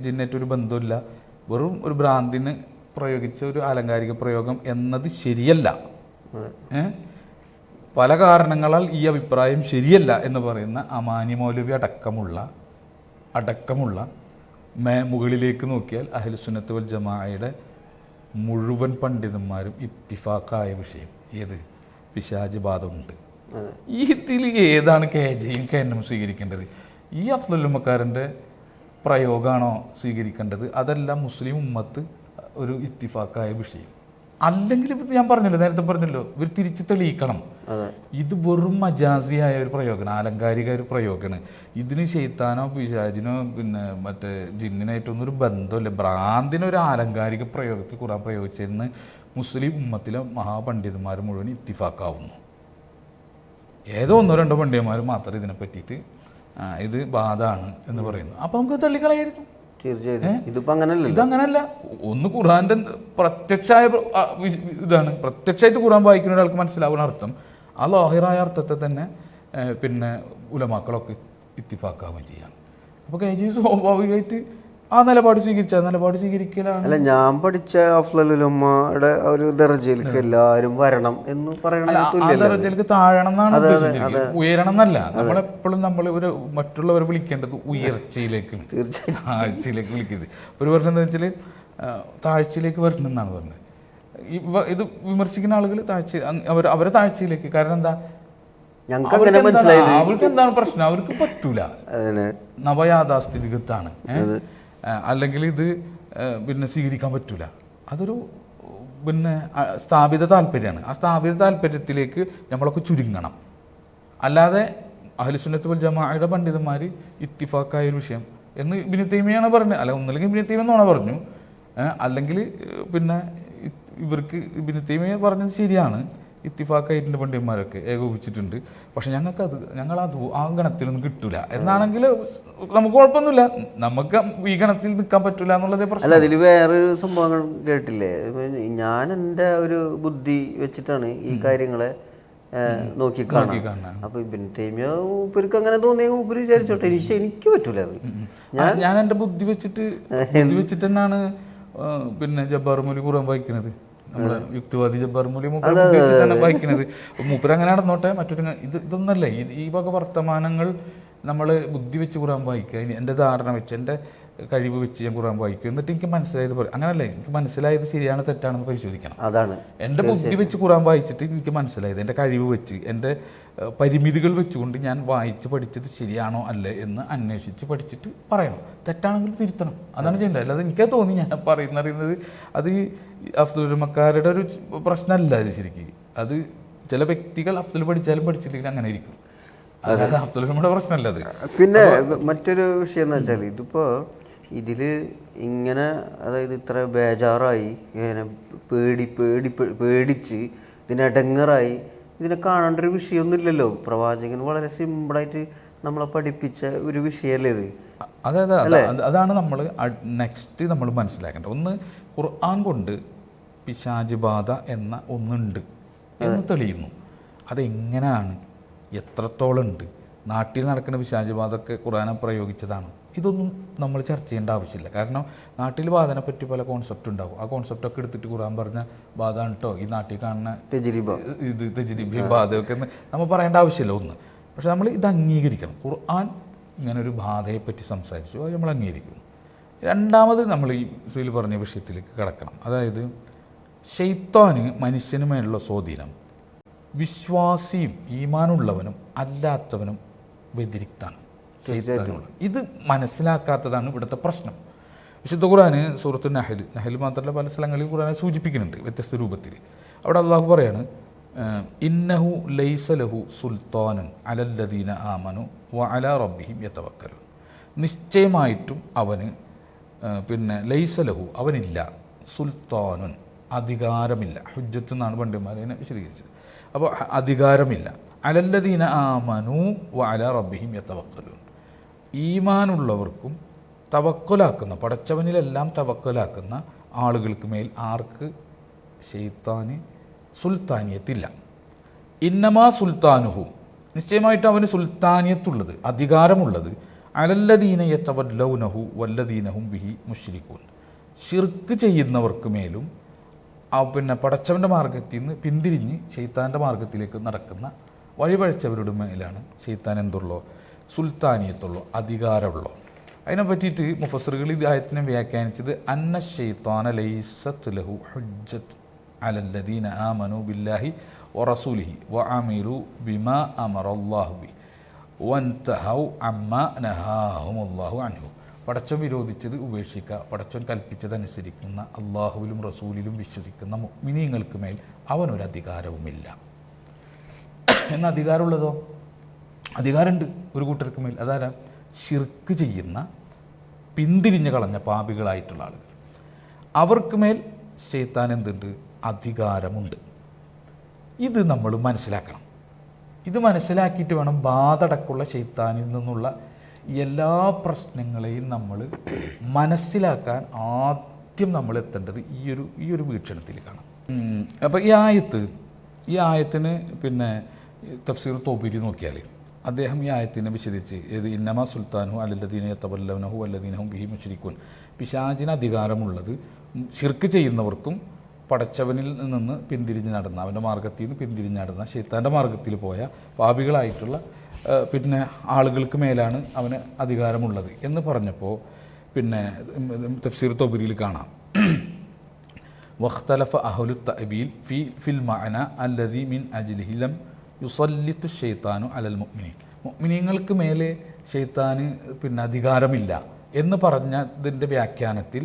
ജിന്നേറ്റൊരു ബന്ധമില്ല, വെറും ഒരു ഭ്രാന്തിന് പ്രയോഗിച്ച ഒരു ആലങ്കാരിക പ്രയോഗം എന്നത് ശരിയല്ല, പല കാരണങ്ങളാൽ ഈ അഭിപ്രായം ശരിയല്ല എന്ന് പറയുന്ന അമാനി മൗലവി അടക്കമുള്ള മുകളിലേക്ക് നോക്കിയാൽ അഹ്ലു സുന്നത്ത് വൽ ജമാഅയുടെ മുഴുവൻ പണ്ഡിതന്മാരും ഇത്തിഫാക്കായ വിഷയം ഏത്? പിശാച് ബാധമുണ്ട്. ഇതിൽ ഏതാണ് KJയും KNM സ്വീകരിക്കേണ്ടത്? ഈ അഫ്ദൽ ഉലമാക്കാരൻ്റെ പ്രയോഗമാണോ സ്വീകരിക്കേണ്ടത്? അതെല്ലാം മുസ്ലിം ഉമ്മത്ത് ഒരു ഇത്തിഫാക്കായ വിഷയം. അല്ലെങ്കിൽ ഞാൻ പറഞ്ഞല്ലോ, നേരത്തെ പറഞ്ഞല്ലോ, ഇവർ തിരിച്ച് തെളിയിക്കണം ഇത് വെറും മജാസിയായ ഒരു പ്രയോഗമാണ്, ആലങ്കാരിക ഒരു പ്രയോഗമാണ്. ഇതിന് ശൈത്താനോ പിശാചിനോ പിന്നെ മറ്റേ ജിന്നിനായിട്ടൊന്നും ഒരു ബന്ധമില്ല. ഭ്രാന്തിനൊരു ആലങ്കാരിക പ്രയോഗത്തിൽ ഖുർആൻ പ്രയോഗിച്ചെന്ന് മുസ്ലിം ഉമ്മത്തിലെ മഹാപണ്ഡിതന്മാർ മുഴുവൻ ഇത്തിഫാക്കാവുന്നു. ഏതോ ഒന്നോ രണ്ടോ പണ്ഡിതന്മാർ മാത്രം ഇതിനെ പറ്റിയിട്ട് ഇത് ബാധാണ് എന്ന് പറയുന്നു. അപ്പം നമുക്ക് തള്ളിക്കളയായിരുന്നു. ഇതങ്ങനല്ല. ഒന്ന് ഖുർആന്റെ പ്രത്യക്ഷമായ ഇതാണ്, പ്രത്യക്ഷമായിട്ട് ഖുർആൻ വായിക്കുന്ന ഒരാൾക്ക് മനസ്സിലാവുന്ന അർത്ഥം ആ ലോഹിറായ അർത്ഥത്തെ തന്നെ പിന്നെ ഉലമാക്കളൊക്കെ ഇത്തിഫാക്കാവുകയും ചെയ്യാം. അപ്പോൾ KJ സ്വാഭാവികമായിട്ട് ആ നിലപാട് സ്വീകരിക്കലാണ്. അല്ല, ഞാൻ പഠിച്ച അഫ്ദൽ ഉലമായുടെ ഒരു ദർജയിലേക്ക് എല്ലാവരും വരണം എന്ന് പറയണ ദർജയിലേക്ക് താഴണം എന്നാണ് ഉദ്ദേശിച്ചിരിക്കുന്നത്, ഉയരണം എന്നല്ല. നമ്മളെപ്പോഴും ഒരു മറ്റുള്ളവരെ വിളിക്കേണ്ടത് ഉയർച്ചയിലേക്കാണ്, താഴ്ചയിലേക്ക് വിളിക്കുന്നത്. ഒരു പ്രശ്നം എന്താ വെച്ചാൽ താഴ്ചയിലേക്ക് വരണം എന്നാണ് പറഞ്ഞത്. ഇത് വിമർശിക്കുന്ന ആളുകൾ അവരെ താഴ്ചയിലേക്ക്. കാരണം എന്താ, അവർക്ക് എന്താണ് പ്രശ്നം? അവർക്ക് പറ്റൂല, നവയാഥാസ്ഥിതികത്താണ്, അല്ലെങ്കിൽ ഇത് പിന്നെ സ്വീകരിക്കാൻ പറ്റൂല. അതൊരു പിന്നെ സ്ഥാപിത താല്പര്യമാണ്. ആ സ്ഥാപിത താല്പര്യത്തിലേക്ക് നമ്മളൊക്കെ ചുരുങ്ങണം. അല്ലാതെ അഹ്ലു സുന്നത്ത് വൽ ജമാഅയുടെ പണ്ഡിതന്മാർ ഇത്തിഫാക്കായ ഒരു വിഷയം എന്ന് ഇബ്നു തൈമിയ്യാണ് പറഞ്ഞത്. അല്ല, ഒന്നില്ലെങ്കിൽ ഇബ്നു തൈമിയ്യ എന്നാണ് പറഞ്ഞു, അല്ലെങ്കിൽ പിന്നെ ഇവർക്ക് ഇബ്നു തൈമിയ്യ പറഞ്ഞത് ശരിയാണ്, ഇത്തിഫാക്കായിട്ടുണ്ട്, പണ്ഡിതന്മാരൊക്കെ ഏകോപിച്ചിട്ടുണ്ട്. പക്ഷെ ഞങ്ങളത് ആ ഗണത്തിലൊന്നും കിട്ടൂല എന്നാണെങ്കിൽ നമുക്ക് കുഴപ്പമൊന്നുമില്ല, നമുക്ക് ഈ ഗണത്തിൽ നിൽക്കാൻ പറ്റൂല എന്നുള്ളതേ പ്രശ്നം. അല്ല, അതിൽ വേറൊരു സംഭവങ്ങൾ കേട്ടില്ലേ? ഞാൻ എൻ്റെ ഒരു ബുദ്ധി വെച്ചിട്ടാണ് ഈ കാര്യങ്ങളെ നോക്കിക്കാണാം. അപ്പൊ ഇബ്നു തൈമിയ്യ ഊപ്പർക്ക് അങ്ങനെ തോന്നിയ ഊപ്പര് വിചാരിച്ചോട്ടെ, എനിക്ക് പറ്റൂല. ഞാൻ എൻ്റെ ബുദ്ധി വെച്ചിട്ട് തന്നെയാണ് പിന്നെ ജബ്ബാർ മൗലവി ഖുർആൻ വായിക്കുന്നത്. നമ്മുടെ യുക്തിവാദി ജബ്ബാർ മൗലവി മൂപ്പർ വായിക്കുന്നത്. മൂപ്പർ അങ്ങനെ നടന്നോട്ടെ, മറ്റൊരു ഇതൊന്നല്ലേ ഈ വക വർത്തമാനങ്ങൾ നമ്മൾ ബുദ്ധി വെച്ച് ഖുർആൻ വായിക്കുക. എൻ്റെ ധാരണ വെച്ച്, എൻ്റെ കഴിവ് വെച്ച് ഞാൻ ഖുർആൻ വായിക്കും. എന്നിട്ട് എനിക്ക് മനസ്സിലായത് പറയും. അങ്ങനല്ലേ, എനിക്ക് മനസ്സിലായത് ശരിയാണ് തെറ്റാണെന്ന് പരിശോധിക്കണം. അതാണ് എൻ്റെ ബുദ്ധി വെച്ച് ഖുർആൻ വായിച്ചിട്ട് എനിക്ക് മനസ്സിലായത്, എൻ്റെ കഴിവ് വെച്ച്, എൻ്റെ പരിമിതികൾ വെച്ചുകൊണ്ട് ഞാൻ വായിച്ച് പഠിച്ചത് ശരിയാണോ അല്ലേ എന്ന് അന്വേഷിച്ച് പഠിച്ചിട്ട് പറയണം. തെറ്റാണെങ്കിൽ തിരുത്തണം. അതാണ് ചെയ്യേണ്ടത്. അല്ലാതെ എനിക്കത് തോന്നി ഞാൻ അറിയുന്നത് അത് ഈ അഫ്ദൽ ഉലമാക്കാരുടെ ഒരു പ്രശ്നമല്ല ഇത് ശരിക്കും. അത് ചില വ്യക്തികൾ അഫ്ദൽ പഠിച്ചാലും പഠിച്ചില്ലെങ്കിൽ അങ്ങനെ ഇരിക്കും. അതായത് അഫ്ദൽ നമ്മുടെ പ്രശ്നമല്ല അത്. പിന്നെ മറ്റൊരു വിഷയം എന്ന് വെച്ചാൽ ഇതിപ്പോൾ ഇതിൽ ഇങ്ങനെ അതായത് ഇത്ര ബേജാറായി ഇങ്ങനെ പേടിച്ച് ഇതിനടങ്ങറായി ഇതിനെ കാണേണ്ട ഒരു വിഷയമൊന്നും ഇല്ലല്ലോ. പ്രവാചകൻ വളരെ സിമ്പിളായിട്ട് നമ്മളെ പഠിപ്പിച്ച ഒരു വിഷയമല്ലേ ഇത്. അതാണ് നമ്മൾ നെക്സ്റ്റ് നമ്മൾ മനസ്സിലാക്കേണ്ടത്. ഒന്ന്, ഖുർആൻ കൊണ്ട് പിശാച് ബാധ എന്ന ഒന്നുണ്ട് എന്ന് തെളിയുന്നു. അതെങ്ങനെയാണ്, എത്രത്തോളം ഉണ്ട്, നാട്ടിൽ നടക്കുന്ന പിശാച് ബാധയൊക്കെ ഖുർആനെ പ്രയോഗിച്ചതാണ്. ഇതൊന്നും നമ്മൾ ചർച്ച ചെയ്യേണ്ട ആവശ്യമില്ല. കാരണം നാട്ടിൽ ബാധനെ പറ്റി പല കോൺസെപ്റ്റ് ഉണ്ടാവും. ആ കോൺസെപ്റ്റൊക്കെ എടുത്തിട്ട് ഖുർആൻ പറഞ്ഞ ബാധ കേട്ടോ ഈ നാട്ടിൽ കാണുന്ന തെജ്രിബ ബാധയൊക്കെ നമ്മൾ പറയേണ്ട ആവശ്യമില്ല. ഒന്ന്, പക്ഷെ നമ്മൾ ഇത് അംഗീകരിക്കണം. ഖുർആൻ ഇങ്ങനെ ഒരു ബാധയെപ്പറ്റി സംസാരിച്ചു, അത് നമ്മൾ അംഗീകരിക്കും. രണ്ടാമത് നമ്മൾ ഈ സുഹൈൽ പറഞ്ഞ വിഷയത്തിലേക്ക് കടക്കണം. അതായത് ശൈത്താന് മനുഷ്യന് മേലുള്ള സ്വാധീനം വിശ്വാസിയും ഈമാനുള്ളവനും അല്ലാത്തവനും വ്യതിരിക്താണ്. ഇത് മനസ്സിലാക്കാത്തതാണ് ഇവിടുത്തെ പ്രശ്നം. വിശുദ്ധ ഖുർആൻ സൂറത്തു നഹൽ മാത്രമല്ല പല സ്ഥലങ്ങളിൽ ഖുർആനെ സൂചിപ്പിക്കുന്നുണ്ട് വ്യത്യസ്ത രൂപത്തിൽ. അവിടെ അള്ളാഹു പറയാണ്, ഇന്നഹു ലൈസ ലഹു സുൽത്താനുൻ അലല്ലദീന ആമനു വ അലാ റബ്ബിഹിം യതവക്കലുൻ. നിശ്ചയമായിട്ടും അവന് ലൈസ ലഹു അവനില്ല, സുൽത്താനുൻ അധികാരമില്ല. ഹുജ്ജത്ത് എന്നാണ് പണ്ഡിതന്മാരെ വിശദീകരിച്ചത്. അപ്പോൾ അധികാരമില്ല. അലല്ലദീന ആമനു വ അലാ റബ്ബിഹിം യതവക്കലുൻ. ഈമാനുള്ളവർക്കും തവക്കുലാക്കുന്ന പടച്ചവനിലെല്ലാം തവക്കുലാക്കുന്ന ആളുകൾക്ക് മേൽ ആർക്ക് ശൈത്താന് സുൽത്താനിയത്തില്ല. ഇന്നമാ സുൽത്താനുഹു, നിശ്ചയമായിട്ട് അവന് സുൽത്താനിയത്തുള്ളത് അധികാരമുള്ളത് അലല്ലദീന യതവല്ലൗനഹു വല്ലദീനഹും ബിഹി മുശ്രികൂൻ. ശിർക്ക് ചെയ്യുന്നവർക്ക് മേലും പടച്ചവൻ്റെ മാർഗത്തിൽ നിന്ന് പിന്തിരിഞ്ഞ് ശൈത്താൻ്റെ മാർഗത്തിലേക്ക് നടക്കുന്ന വഴിപഴിച്ചവരുടെ മേലാണ് ശൈത്താൻ എന്തുള്ളോ സുൽത്താനിയത്തുള്ളോ അധികാരമുള്ളോ. അതിനെ പറ്റിയിട്ട് മുഫസ്സിറുകൾ ഈ ആയത്തിനെ വ്യാഖ്യാനിച്ചത് അന്ന ശൈത്താന ലൈസത്ത് ലഹു ഹുജ്ജത്ത് അലല്ലദീന ആമനു ബില്ലാഹി വറസൂലിഹി വഅമിലു ബിമാ അമറല്ലാഹു ബി വൻതഹൗ അമ്മാ നഹാഹുമുല്ലാഹു അൻഹു. പടച്ചവൻ വിരോധിച്ചത് ഉപേക്ഷിക്കുക, പടച്ചവൻ കൽപ്പിച്ചതനുസരിക്കുന്ന അള്ളാഹുവിലും റസൂലിലും വിശ്വസിക്കുന്ന മുഅ്മിനീങ്ങൾക്ക് മേൽ അവനൊരു അധികാരവുമില്ല. എന്ന അധികാരമുള്ളതോ, അധികാരമുണ്ട് ഒരു കൂട്ടർക്ക് മേൽ. അതാരാ? ശിർക്ക് ചെയ്യുന്ന പിന്തിരിഞ്ഞ് കളഞ്ഞ പാപികളായിട്ടുള്ള ആളുകൾ. അവർക്ക് മേൽ ശൈത്താൻ എന്തുണ്ട്? അധികാരമുണ്ട്. ഇത് നമ്മൾ മനസ്സിലാക്കണം. ഇത് മനസ്സിലാക്കിയിട്ട് വേണം ബാധടക്കുള്ള ശൈത്താനിൽ നിന്നുള്ള എല്ലാ പ്രശ്നങ്ങളെയും നമ്മൾ മനസ്സിലാക്കാൻ ആദ്യം നമ്മൾ എത്തേണ്ടത് ഈ ഒരു വീക്ഷണത്തിൽ കാണാം. അപ്പോൾ ഈ ആയത്തിന് തഫ്സീർ തോബരി നോക്കിയാൽ അദ്ദേഹം ഈ ആയത്തിനെ വിശദീകരിച്ച് ഏത് ഇന്നമാ സുൽത്താനു അലല്ലദീന യതവല്ലൗനഹു വല്ലദീനഹും ബിഹി മുശ്രികൂൻ. പിശാചിന് അധികാരമുള്ളത് ശിർക്ക് ചെയ്യുന്നവർക്കും പടച്ചവനിൽ നിന്ന് പിന്തിരിഞ്ഞ് നടന്ന അവൻ്റെ മാർഗത്തിൽ നിന്ന് പിന്തിരിഞ്ഞ് നടന്ന ശൈത്താൻ്റെ മാർഗത്തിൽ പോയ പാപികളായിട്ടുള്ള ആളുകൾക്ക് മേലാണ് അവന് അധികാരമുള്ളത് എന്ന് പറഞ്ഞപ്പോൾ തഫ്സീർ തൊബരിയിൽ കാണാം വഖ്തലഫ അഹ്ലു തഅബീൽ ഫിൽ മഅന അല്ലദീ മിൻ അജ്ലിഹി ലം യുസല്ലിത്തു ശൈത്താനു അലൽ മുഅ്മിനീൻ. മുഅ്മിനീങ്ങൾക്ക് മേലെ ശൈത്താന് അധികാരമില്ല എന്ന് പറഞ്ഞതിൻ്റെ വ്യാഖ്യാനത്തിൽ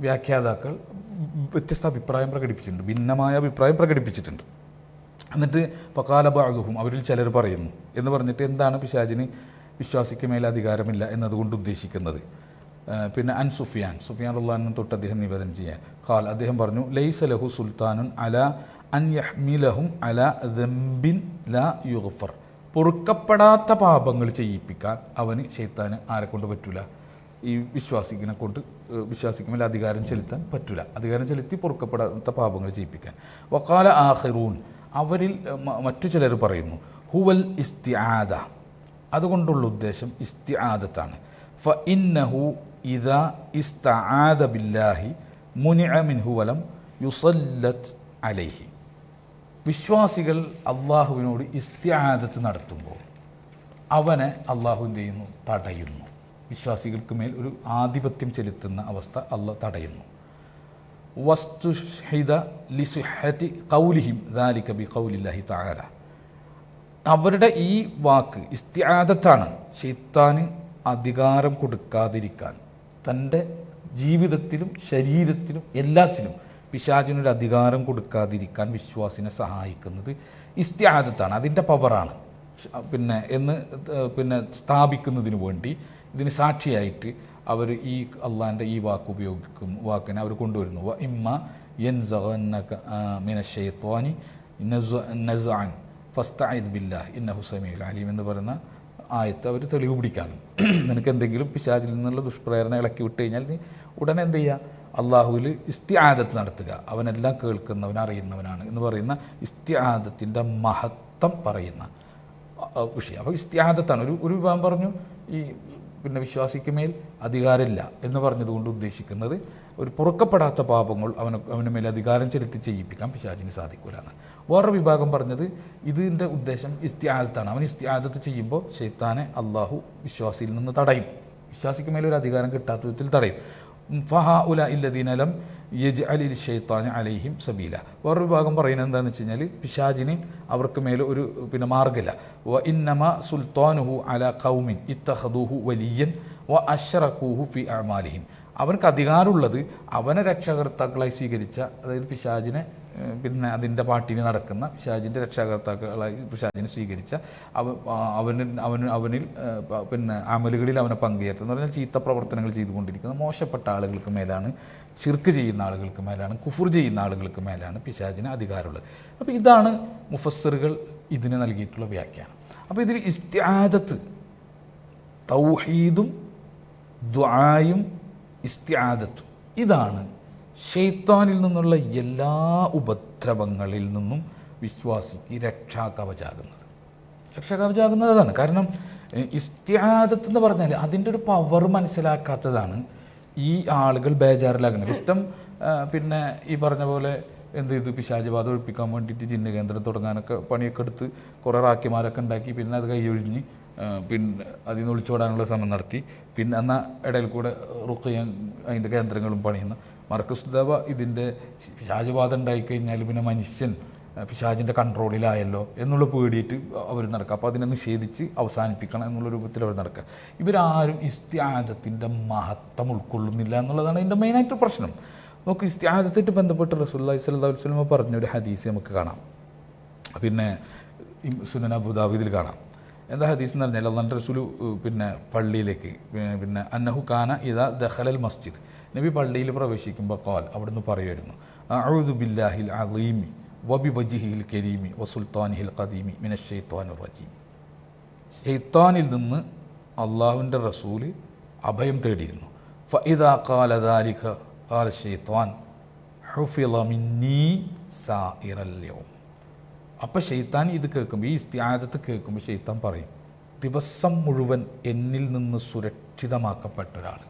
വ്യാഖ്യാതാക്കൾ വ്യത്യസ്ത അഭിപ്രായം പ്രകടിപ്പിച്ചിട്ടുണ്ട്, ഭിന്നമായ അഭിപ്രായം പ്രകടിപ്പിച്ചിട്ടുണ്ട്. എന്നിട്ട് ഫഖാല ബഅദുഹും, അവരിൽ ചിലർ പറയുന്നു എന്ന് പറഞ്ഞിട്ട് എന്താണ് പിശാചിന് വിശ്വാസിക്ക് മേലെ അധികാരമില്ല എന്നതുകൊണ്ട് ഉദ്ദേശിക്കുന്നത്? അൻ സുഫിയാൻ റളിയല്ലാഹു തൊട്ട് അദ്ദേഹം നിവേദനം ചെയ്യാൻ ഖാൽ, അദ്ദേഹം പറഞ്ഞു ലൈസ ലഹു സുൽത്താനുൻ അലാ അൻ യഹ്മിലഹും അലാ ദംബിൻ ലാ യുഗ്ഫർ. പൊറുക്കപ്പെടാത്ത പാപങ്ങൾ ചെയ്യിപ്പിക്കാൻ അവന് ശൈത്താന് ആരെക്കൊണ്ട് പറ്റൂല? ഈ വിശ്വാസിക്ക് മേലെ അധികാരം ചെലുത്താൻ പറ്റൂല. അധികാരം ചെലുത്തി പൊറുക്കപ്പെടാത്ത പാപങ്ങൾ ചെയ്യിപ്പിക്കാൻ. വഖാല ആഖിറൂൻ, അവരിൽ മറ്റു ചിലർ പറയുന്നു ഹുവൽ ഇസ്തിആദ, അതുകൊണ്ടുള്ള ഉദ്ദേശം ഇസ്തിആദത്താണ്. ഫഇന്നഹു ഇദാ ഇസ്തആദ ബില്ലാഹി മുനിഅ മിൻഹു വലം യുസല്ലത്ത് അലൈഹി. വിശ്വാസികൾ അള്ളാഹുവിനോട് ഇസ്തിആദത്ത് നടത്തുമ്പോൾ അവനെ അള്ളാഹു എന്ത് ചെയ്യുന്നു? തടയുന്നു. വിശ്വാസികൾക്ക് മേൽ ഒരു ആധിപത്യം ചെലുത്തുന്ന അവസ്ഥ അള്ളാഹ് തടയുന്നു. വസ്തുഹിദ ലിസുഹതി ഖൗലിഹിം ദാലിക ബിഖൗലില്ലാഹി തആല. അവരുടെ ഈ വാക്ക് ഇസ്തിആദത്താണ് ശൈത്താന് അധികാരം കൊടുക്കാതിരിക്കാൻ, തൻ്റെ ജീവിതത്തിലും ശരീരത്തിലും എല്ലാത്തിലും പിശാചിനൊരു അധികാരം കൊടുക്കാതിരിക്കാൻ വിശ്വാസിനെ സഹായിക്കുന്നത് ഇസ്തിആദത്താണ്, അതിൻ്റെ പവറാണ്. പിന്നെ സ്ഥാപിക്കുന്നതിന് വേണ്ടി ഇതിന് സാക്ഷിയായിട്ട് അവർ ഈ അള്ളാഹിൻ്റെ ഈ വാക്കിനെ അവർ കൊണ്ടുവരുന്നു. വ ഇമ്മ യൻസഗന്നക മിനശ്ശൈത്വാനി നസ്അൻ ഫസ്തഇദ് ബില്ലാഹി ഇന്നഹു സമീഉൽ അലീം എന്ന് പറയുന്ന ആയത്ത് അവർ തെളിവ് പിടിക്കാണ്. നിനക്ക് എന്തെങ്കിലും പിശാചിൽ നിന്നുള്ള ദുഷ്പ്രേരണ ഇളക്കി വിട്ട് കഴിഞ്ഞാൽ നീ ഉടനെ എന്ത് ചെയ്യുക, അള്ളാഹുവിൽ ഇസ്തിആദത്ത് നടത്തുക. അവനെല്ലാം കേൾക്കുന്നവൻ അറിയുന്നവനാണ് എന്ന് പറയുന്ന ഇസ്തിആദത്തിൻ്റെ മഹത്വം പറയുന്ന വിഷയം. അപ്പോൾ ഇസ്തിആദത്താണ്. ഒരു വിഭാഗം പറഞ്ഞു ഈ വിശ്വാസിക്ക് മേൽ അധികാരമില്ല എന്ന് പറഞ്ഞതുകൊണ്ട് ഉദ്ദേശിക്കുന്നത് ഒരു പൊറുക്കപ്പെടാത്ത പാപങ്ങൾ അവന് മേൽ അധികാരം ചെലുത്തി ചെയ്യിപ്പിക്കാൻ പിശാചിന് സാധിക്കില്ല എന്ന്. വേറൊരു വിഭാഗം പറഞ്ഞത് ഇതിൻ്റെ ഉദ്ദേശം ഇസ്തിആദത്താണ്. അവൻ ഇസ്തിആദത്ത് ചെയ്യുമ്പോൾ ശൈത്താനെ അള്ളാഹു വിശ്വാസിയിൽ നിന്ന് തടയും, വിശ്വാസിക്ക് മേലൊരു അധികാരം കിട്ടാത്ത വിധത്തിൽ തടയും. ഫഹഉല ഇല്ലദീന ലം യജ്അലിൽ ശൈത്താന അലൈഹിം സബീല. വേറൊരു വിഭാഗം പറയുന്നത് എന്താണെന്ന് വെച്ച് കഴിഞ്ഞാൽ പിശാചിന് അവർക്ക് മേലെ ഒരു മാർഗ്ഗമില്ല. വ ഇന്നമ സുൽത്താനുഹു അല ഖൗമിൻ ഇത്തഖദൂഹു വലിയൻ വ അശ്റഖൂഹു ഫി അഅമാലിഹിം. അവർക്ക് അധികാരമുള്ളത് അവനെ രക്ഷകർത്താക്കളായി സ്വീകരിച്ച, അതായത് പിശാചിനെ അതിൻ്റെ പാട്ടിന് നടക്കുന്ന പിശാചിൻ്റെ രക്ഷകർത്താക്കളായി പിശാചിനെ സ്വീകരിച്ച അവനിൽ അമലുകളിൽ അവനെ പങ്കുചേർത്തുക എന്ന് പറഞ്ഞാൽ ചീത്ത പ്രവർത്തനങ്ങൾ ചെയ്തുകൊണ്ടിരിക്കുന്ന മോശപ്പെട്ട ആളുകൾക്ക് മേലാണ്, ശിർക്ക് ചെയ്യുന്ന ആളുകൾക്ക് മേലാണ്, കുഫുർ ചെയ്യുന്ന ആളുകൾക്ക് മേലാണ് പിശാചിന് അധികാരമുള്ളത്. അപ്പോൾ ഇതാണ് മുഫസ്സിറുകൾ ഇതിന് നൽകിയിട്ടുള്ള വ്യാഖ്യാനം. അപ്പോൾ ഇതിൽ ഇസ്തിആദത്ത്, തൗഹീദും ദുആയും ഇസ്തിആദത്തും, ഇതാണ് ശൈത്താനിൽ നിന്നുള്ള എല്ലാ ഉപദ്രവങ്ങളിൽ നിന്നും വിശ്വാസിക്ക് രക്ഷാകവചാകുന്നത് അതാണ്. കാരണം ഇസ്തിആദത്ത് എന്ന് പറഞ്ഞാൽ അതിൻ്റെ ഒരു പവർ മനസ്സിലാക്കാത്തതാണ് ഈ ആളുകൾ ബേജാറിലാകുന്നത്. ഈ പറഞ്ഞ പോലെ എന്ത് ചെയ്തു, പിശാച് ബാധ ഒഴിപ്പിക്കാൻ വേണ്ടിയിട്ട് ജിന്ന് കേന്ദ്രം തുടങ്ങാനൊക്കെ പണിയൊക്കെ എടുത്ത് കുറേ റാക്കിമാരൊക്കെ ഉണ്ടാക്കി, പിന്നെ അത് കൈയൊഴിഞ്ഞ് അതിൽ നിന്ന് ഒളിച്ചോടാനുള്ള ശ്രമം നടത്തി. എന്നാൽ ഇടയിൽ കൂടെ റുഖിയ അതിൻ്റെ കേന്ദ്രങ്ങളും പണിയുന്ന മർക്കസ് ദവ ഇതിൻ്റെ പിശാചുബാധ ഉണ്ടായിക്കഴിഞ്ഞാൽ പിന്നെ മനുഷ്യൻ പിശാചിൻ്റെ കൺട്രോളിലായല്ലോ എന്നുള്ള പേടിയിട്ട് അവർ നടക്കുക. അപ്പോൾ അതിനെ നിഷേധിച്ച് അവസാനിപ്പിക്കണം എന്നുള്ള രൂപത്തിൽ അവർ നടക്കുക. ഇവരാരും ഇസ്തിആദത്തിൻ്റെ മഹത്വം ഉൾക്കൊള്ളുന്നില്ല എന്നുള്ളതാണ് ഇതിൻ്റെ മെയിനായിട്ട് പ്രശ്നം. നമുക്ക് ഇസ്തിആദത്തായിട്ട് ബന്ധപ്പെട്ട് റസൂലുള്ളാഹി സ്വല്ലല്ലാഹു അലൈഹി വസല്ലം പറഞ്ഞൊരു ഹദീസ് നമുക്ക് കാണാം, സുനൻ അബൂദാവൂദിൽ കാണാം. എന്താ ഹദീസ് എന്ന് പറഞ്ഞാൽ അല്ലാഹുവിൻ്റെ റസൂൽ പള്ളിയിലേക്ക് അന്നഹു കാന ഇദാ ദഖലൽ മസ്ജിദ്, നബി പള്ളിയിൽ പ്രവേശിക്കുമ്പോൾ ഖാൽ അവിടുന്ന് പറയുമായിരുന്നു, അഊദു ബില്ലാഹിൽ അളീമി വബിവജ്ഹിഹിൽ കരീമി വസുൽത്താനിഹിൽ ഖദീമി മിനശ്ശൈത്വാനിർ റജീം. ശൈത്താനിൽ നിന്ന് അള്ളാഹുവിൻ്റെ റസൂൽ അഭയം തേടിയിരുന്നു. ഫഇദാ ഖാല ദാലിക ഖാല ശൈത്വാൻ ഹുഫിള മിന്നീ സായിറൽ യൗം. അപ്പോൾ ഷെയ്ത്താൻ ഇത് കേൾക്കുമ്പോൾ, ഈ ഇസ്തിആദത്ത് കേൾക്കുമ്പോൾ ഷെയ്ത്താൻ പറയും, ദിവസം മുഴുവൻ എന്നിൽ നിന്ന് സുരക്ഷിതമാക്കപ്പെട്ട ഒരാൾ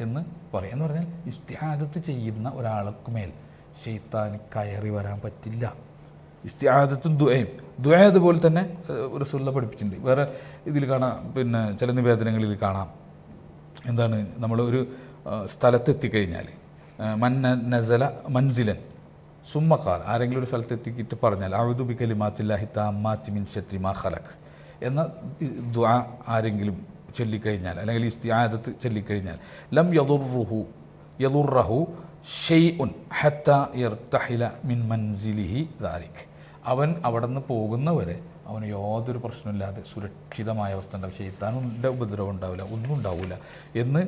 എന്ന് പറയും. എന്ന് പറഞ്ഞാൽ ഇസ്തിആദത്ത് ചെയ്യുന്ന ഒരാൾക്ക് മേൽ ഷെയ്ത്താന് കയറി വരാൻ പറ്റില്ല. ഇസ്തിആദത്തും ദുആ അതുപോലെ തന്നെ റസൂലുള്ളാഹി പഠിപ്പിച്ചിട്ടുണ്ട്. വേറെ ഇതിൽ കാണാം, ചില നിവേദനങ്ങളിൽ കാണാം, എന്താണ്, നമ്മൾ ഒരു സ്ഥലത്തെത്തിക്കഴിഞ്ഞാൽ നസല മൻസിലൻ സുമ്മക്കാൽ, ആരെങ്കിലും ഒരു സ്ഥലത്ത് എത്തിക്കിട്ട് പറഞ്ഞാൽ അഊദു ബികലിമാത്തില്ലാഹി താമ്മാത്തി മിൻ ശർരി മാ ഖലഖ് എന്ന ദുആ ആരെങ്കിലും ചൊല്ലിക്കഴിഞ്ഞാൽ, അല്ലെങ്കിൽ ഇസ്തിആദത്ത് ചൊല്ലിക്കഴിഞ്ഞാൽ, ലം യദുർറഹു ഷൈഉൻ ഹത്താ യർതഹില മിൻ മൻസിലിഹി ദാലിക്. അവൻ അവിടെ നിന്ന് പോകുന്നവരെ അവന് യാതൊരു പ്രശ്നമില്ലാതെ സുരക്ഷിതമായ അവസ്ഥ ഉണ്ടാവും, ശൈത്താനിൻ്റെ ഉപദ്രവം ഉണ്ടാവില്ല, ഒന്നും ഉണ്ടാവില്ല എന്ന്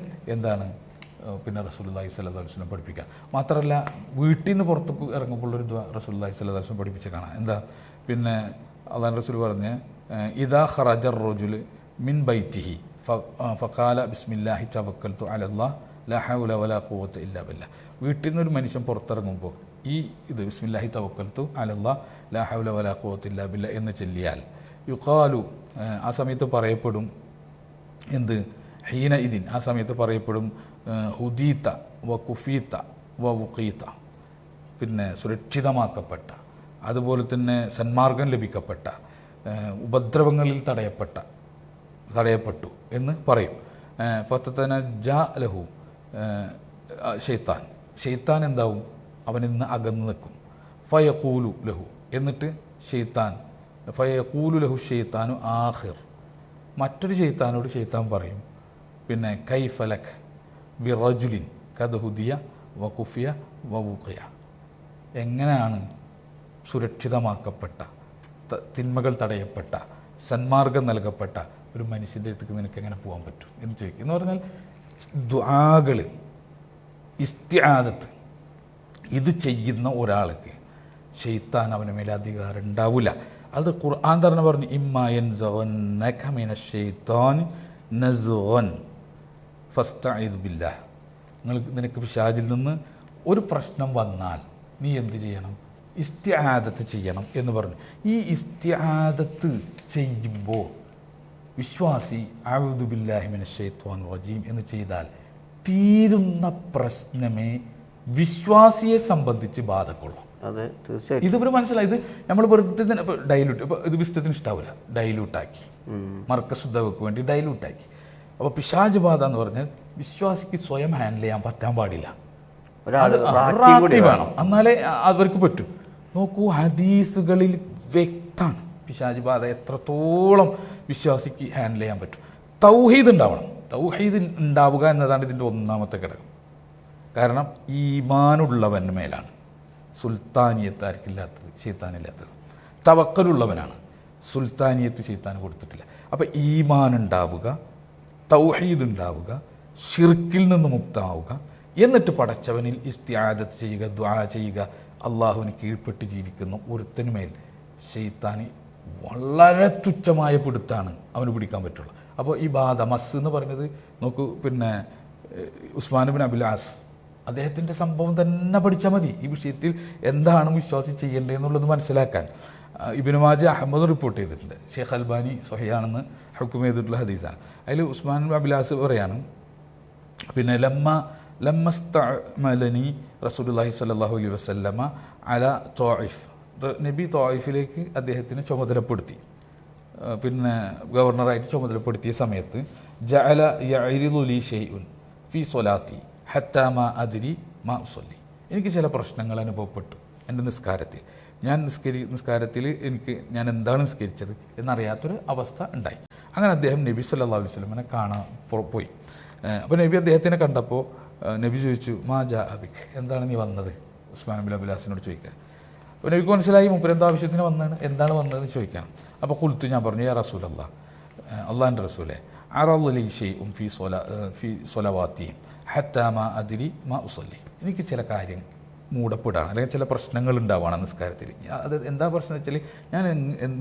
റസൂലുള്ളാഹി സ്വല്ലല്ലാഹു അലൈഹി വസല്ലം പഠിപ്പിക്കുക. മാത്രമല്ല വീട്ടിൽ നിന്ന് പുറത്ത് ഇറങ്ങുമ്പോഴൊരു ദുആ റസൂലുള്ളാഹി സ്വല്ലല്ലാഹു അലൈഹി വസല്ലം പഠിപ്പിച്ച് കാണാം. എന്താ, അല്ലാഹു റസൂൽ പറഞ്ഞ്, ഇദാ ഖറജർ റജുലു മിൻ ബൈതിഹി ഫഖാല ബിസ്മില്ലാഹി തവക്കൽതു അലല്ലാഹ് ലാ ഹൗല വലാ ഖുവത ഇല്ലാ ബില്ലാഹ്. വീട്ടിൽ നിന്നൊരു മനുഷ്യൻ പുറത്തിറങ്ങുമ്പോൾ ഇത് ബിസ്മില്ലാഹി തവക്കൽതു അലല്ലാഹ് ലാ ഹൗല വലാ ഖുവത ഇല്ലാ ബില്ലാഹ് എന്ന് ചൊല്ലിയാൽ യുഖാലു, ആ സമയത്ത് പറയപ്പെടും, എന്ത്, ഹീന ഇതിൻ, ആ സമയത്ത് പറയപ്പെടും, ഹുദീത്ത വ കുഫീത്ത വ വുഖീത്ത, സുരക്ഷിതമാക്കപ്പെട്ട, അതുപോലെ തന്നെ സന്മാർഗം ലഭിക്കപ്പെട്ട, ഉപദ്രവങ്ങളിൽ തടയപ്പെട്ടു എന്ന് പറയും. ഫതതനജ്ജാ ലഹു ഷെയ്ത്താൻ എന്താവും, അവനിൽ നിന്ന് അകന്നു നിൽക്കും. ഫയഖൂലു ലഹു, എന്നിട്ട് ഫയഖൂലു ലഹു ഷെയ്ത്താനു ആഖിർ, മറ്റൊരു ഷെയ്ത്താനോട് ഷെയ്ത്താൻ പറയും, കൈഫലക് ബിറജുലിൻ കദ്ഹുദിയ വ കുഫിയ വ വുഖിയ, എങ്ങനെയാണ് സുരക്ഷിതമാക്കപ്പെട്ട, തിന്മകൾ തടയപ്പെട്ട, സന്മാർഗം നൽകപ്പെട്ട ഒരു മനുഷ്യൻ്റെ അടുത്തേക്ക് നിനക്ക് എങ്ങനെ പോകാൻ പറ്റും എന്ന് ചോദിക്കും. എന്ന് പറഞ്ഞാൽ ദുആകൾ, ഇസ്തിആദത്ത് ഇത് ചെയ്യുന്ന ഒരാൾക്ക് ശൈത്താൻ അവന് മേലെ അധികാരം ഉണ്ടാവില്ല. അത് ഖുർആൻ തന്നെ പറഞ്ഞു, ഇമ്മാ യൻസഗന്നക മിനശ് ശൈത്താനി നസ്ഗൻ ഫസ്തഇദ് ബില്ലാഹ്. നിനക്ക് പിശാചിൽ നിന്ന് ഒരു പ്രശ്നം വന്നാൽ നീ എന്ത് ചെയ്യണം? ഇസ്തിആദത്ത് ചെയ്യണം എന്ന് പറഞ്ഞു. ഈ ഇസ്തിആദത്ത് ചെയ്യുമ്പോൾ വിശ്വാസി അഊദു ബില്ലാഹി മിനശ് ശൈത്വാനിർ റജീം എന്ന് ചെയ്താൽ തീരുന്ന പ്രശ്നമേ വിശ്വാസിയെ സംബന്ധിച്ച് ബാധക്കുള്ളൂ. അതെ, തീർച്ചയായും. ഇതിവർ മനസ്സിലായി. ഇത് നമ്മൾ വെറുതെ ഡൈലൂട്ട്, ഇപ്പോൾ ഇത് വിശുദ്ധത്തിന് ഇഷ്ടാവില്ല, ഡൈലൂട്ടാക്കി, മർക്കശുദ്ധവർക്ക് വേണ്ടി ഡൈലൂട്ടാക്കി. അപ്പോൾ പിശാച് ബാധ എന്ന് പറഞ്ഞാൽ വിശ്വാസിക്ക് സ്വയം ഹാൻഡിൽ ചെയ്യാൻ പറ്റാൻ പാടില്ല, വേണം, എന്നാലേ അവർക്ക് പറ്റും. നോക്കൂ, ഹദീസുകളിൽ വ്യക്തമാണ് പിശാച് ബാധ എത്രത്തോളം വിശ്വാസിക്ക് ഹാൻഡിൽ ചെയ്യാൻ പറ്റും. തൗഹീദ് ഉണ്ടാവണം. തൗഹീദ് ഉണ്ടാവുക എന്നതാണ് ഇതിൻ്റെ ഒന്നാമത്തെ ഘടകം. കാരണം ഈമാനുള്ളവന് മേലാണ് സുൽത്താനിയത്ത് ആർക്കില്ലാത്തത്, ശൈത്താനില്ലാത്തത്. തവക്കലുള്ളവനാണ് സുൽത്താനിയത്ത് ശൈത്താൻ കൊടുത്തിട്ടില്ല. അപ്പോൾ ഈമാൻ ഉണ്ടാവുക, തൗഹീദ് ഉണ്ടാവുക, ഷിർക്കിൽ നിന്ന് മുക്തമാവുക, എന്നിട്ട് പടച്ചവനിൽ ഇസ്തിആദത്ത് ചെയ്യുക, ദുആ ചെയ്യുക. അള്ളാഹുവിന് കീഴ്പ്പെട്ട് ജീവിക്കുന്ന ഒരുത്തനുമേൽ ശൈത്താനി വളരെ തുച്ഛമായ പിടുത്താണ് അവന് പിടിക്കാൻ പറ്റുള്ളൂ. അപ്പോൾ ഈ ബാധ മസ് എന്ന് പറയുന്നത് നോക്കൂ, പിന്നെ ഉസ്മാൻ ബിൻ അബുൽ ആസ് അദ്ദേഹത്തിൻ്റെ സംഭവം തന്നെ പഠിച്ചാൽ മതി ഈ വിഷയത്തിൽ എന്താണ് വിശ്വാസി ചെയ്യേണ്ടത് എന്നുള്ളത് മനസ്സിലാക്കാൻ. ഇബ്നു മാജ അഹമ്മദ് റിപ്പോർട്ട് ചെയ്തിട്ടുണ്ട്, ഷെയ്ഖ് അൽബാനി സ്വഹിയാണെന്ന് ഹുക്കം ചെയ്തിട്ടുള്ള ഹദീസാണ്. അതിൽ ഉസ്മാൻ ബിൻ അബുൽ ആസ് പറയാണ്, പിന്നെ ലമ്മസ്തഅമലനി റസൂലുള്ളാഹി സ്വല്ലല്ലാഹു അലൈഹി വസല്ലമ അലാ ത്വായിഫ്, നബി ത്വായിഫിലേക്ക് അദ്ദേഹത്തിനെ ചുമതലപ്പെടുത്തി, പിന്നെ ഗവർണറായിട്ട് ചുമതലപ്പെടുത്തിയ സമയത്ത് ജഅല യഅരിദു ലി ഷൈഉൻ ഫി സ്വലാത്തി ഹത്താ മാ അദ്രി മാ ഉസല്ലി, എനിക്ക് ചില പ്രശ്നങ്ങൾ അനുഭവപ്പെട്ടു എൻ്റെ നിസ്കാരത്തിൽ. നിസ്കാരത്തിൽ ഞാൻ എന്താണ് നിസ്കരിച്ചത് എന്നറിയാത്തൊരു അവസ്ഥ ഉണ്ടായി. അങ്ങനെ അദ്ദേഹം നബി സല്ലല്ലാഹു അലൈഹി വസല്ലമനെ കാണാൻ പോയി. അപ്പോൾ നബി അദ്ദേഹത്തിനെ കണ്ടപ്പോൾ നബി ചോദിച്ചു, മാ ജാ അബിക്, എന്താണ് നീ വന്നത്? ഉസ്മാൻ ബിൻ അബുൽ ആസിനോട് ചോദിക്കുക. അപ്പോൾ നബിക്ക് മനസ്സിലായി മൂപ്പര് എന്താ ആവശ്യത്തിന് വന്നതാണ്, എന്താണ് വന്നതെന്ന് ചോദിക്കണം. അപ്പോൾ കുൽത്തു, ഞാൻ പറഞ്ഞു, യാ റസൂലല്ലാഹ്, അള്ളാഹിൻ്റെ റസൂലെ, അറളു ലി ഷൈഉൻ ഫി സ്വലവാത്തി ഹത്താ മാ അദ്രി മാ ഉസല്ലി, എനിക്ക് ചില കാര്യം മൂടപ്പെടാണ്, അല്ലെങ്കിൽ ചില പ്രശ്നങ്ങൾ ഉണ്ടാവുകയാണ് നിസ്കാരത്തിൽ. അത് എന്താ പ്രശ്നം വെച്ചാൽ, ഞാൻ